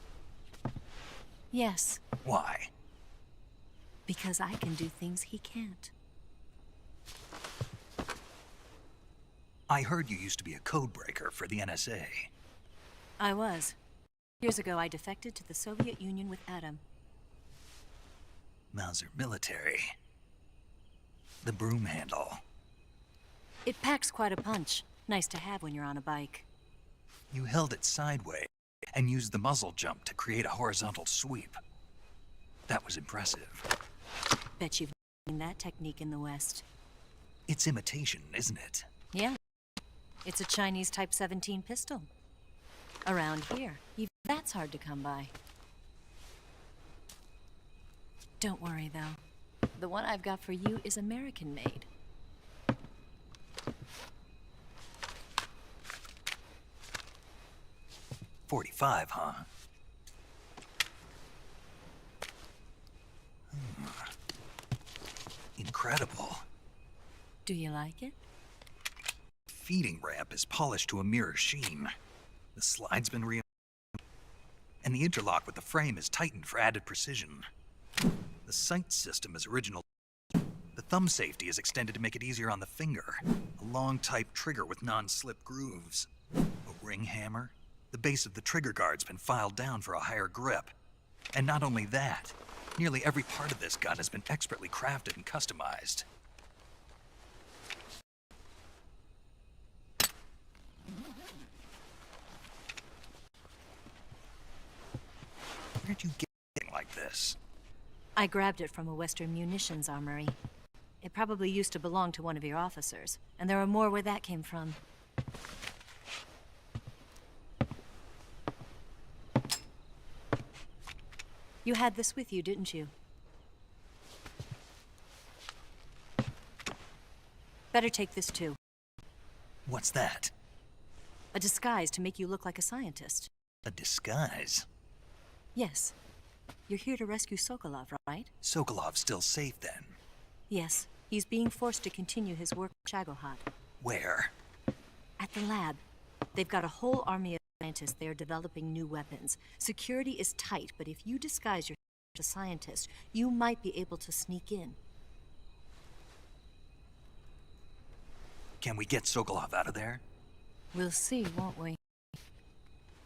Yes. Why? Because I can do things he can't. I heard you used to be a codebreaker for the NSA. I was. Years ago, I defected to the Soviet Union with Adam. Mauser military. The broom handle. It packs quite a punch. Nice to have when you're on a bike. You held it sideways and used the muzzle jump to create a horizontal sweep. That was impressive. Bet you've seen that technique in the West. It's imitation, isn't it? Yeah. It's a Chinese Type 17 pistol. Around here, even that's hard to come by. Don't worry, though. The one I've got for you is American-made. .45, huh? Incredible. Do you like it? Feeding ramp is polished to a mirror sheen. The slide's been and the interlock with the frame is tightened for added precision. The sight system is original. The thumb safety is extended to make it easier on the finger. A long type trigger with non-slip grooves. A ring hammer. The base of the trigger guard's been filed down for a higher grip. And not only that, nearly every part of this gun has been expertly crafted and customized. Where'd you get something like this? I grabbed it from a Western munitions armory. It probably used to belong to one of your officers, and there are more where that came from. You had this with you, didn't you? Better take this too. What's that? A disguise to make you look like a scientist. A disguise? Yes. You're here to rescue Sokolov, right? Sokolov's still safe then? Yes. He's being forced to continue his work with Shagohod. Where? At the lab. They've got a whole army of scientists there developing new weapons. Security is tight, but if you disguise yourself as a scientist, you might be able to sneak in. Can we get Sokolov out of there? We'll see, won't we?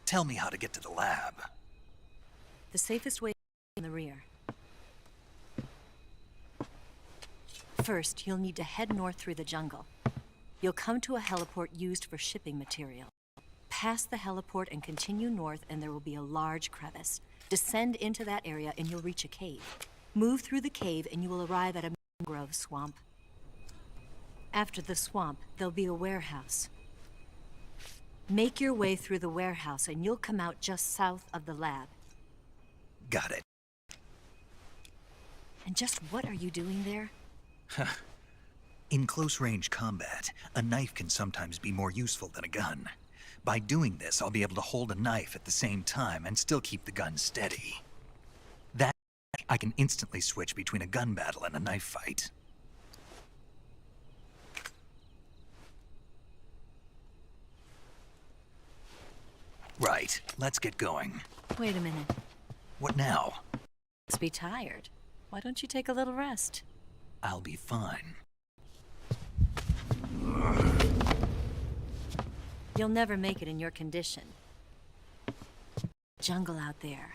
Tell me how to get to the lab. The safest way is in the rear. First, you'll need to head north through the jungle. You'll come to a heliport used for shipping material. Pass the heliport and continue north, and there will be a large crevice. Descend into that area and you'll reach a cave. Move through the cave and you will arrive at a mangrove swamp. After the swamp, there'll be a warehouse. Make your way through the warehouse and you'll come out just south of the lab. Got it. And just what are you doing there? In close-range combat, a knife can sometimes be more useful than a gun. By doing this, I'll be able to hold a knife at the same time and still keep the gun steady. That I can instantly switch between a gun battle and a knife fight. Right, let's get going. Wait a minute. What now? Must be tired. Why don't you take a little rest? I'll be fine. You'll never make it in your condition. Jungle out there.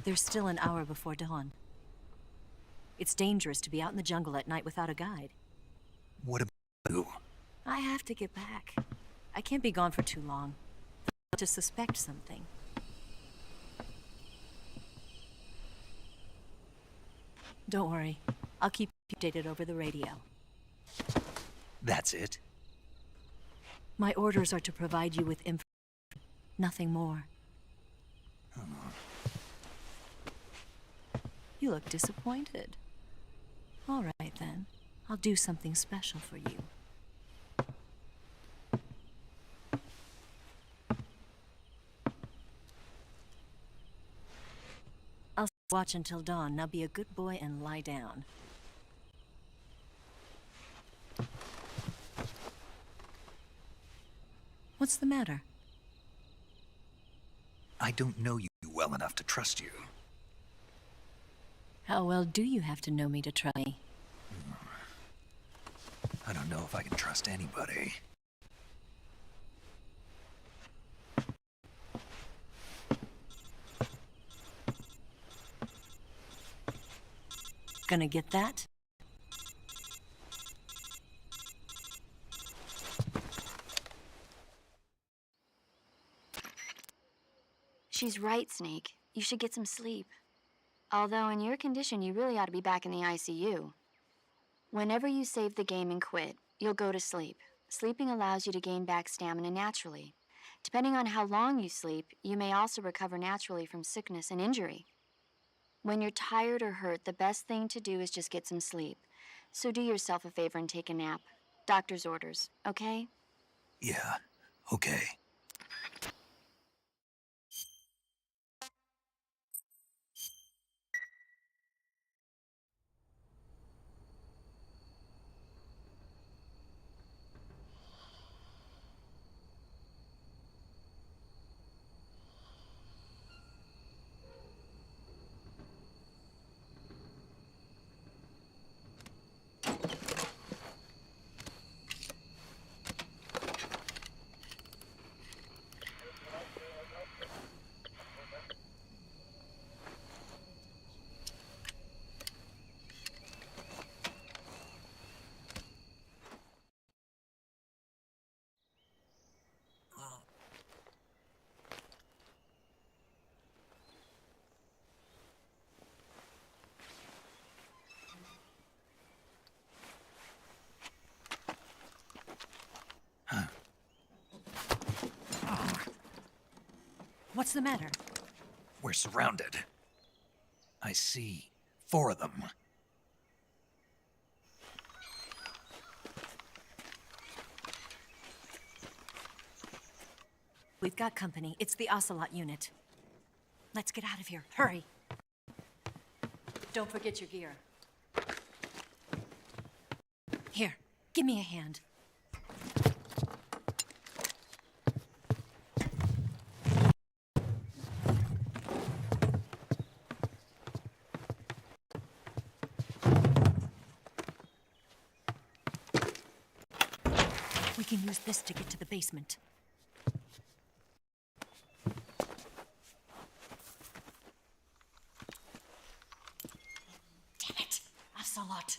There's still an hour before dawn. It's dangerous to be out in the jungle at night without a guide. What about you? I have to get back. I can't be gone for too long. I'll just suspect something. Don't worry. I'll keep you updated over the radio. That's it? My orders are to provide you with information. Nothing more. You look disappointed. All right, then. I'll do something special for you. I'll watch until dawn. Now be a good boy and lie down. What's the matter? I don't know you well enough to trust you. How well do you have to know me to trust me? I don't know if I can trust anybody. Gonna get that? She's right, Snake. You should get some sleep. Although in your condition, you really ought to be back in the ICU. Whenever you save the game and quit, you'll go to sleep. Sleeping allows you to gain back stamina naturally. Depending on how long you sleep, you may also recover naturally from sickness and injury. When you're tired or hurt, the best thing to do is just get some sleep. So do yourself a favor and take a nap. Doctor's orders, okay? Yeah, okay. What's the matter? We're surrounded. I see 4 of them. We've got company. It's the Ocelot unit. Let's get out of here. Hurry. Don't forget your gear. Here, give me a hand. can use this to get to the basement. Damn it! Ocelot.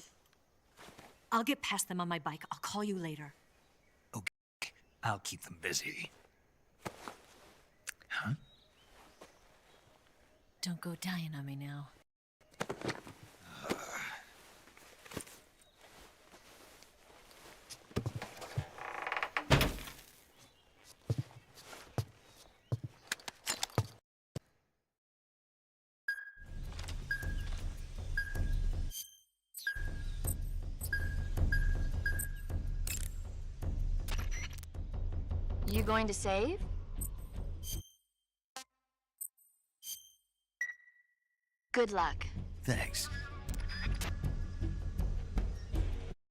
I'll get past them on my bike. I'll call you later. Okay, I'll keep them busy. Huh? Don't go dying on me now. You going to save? Good luck. Thanks.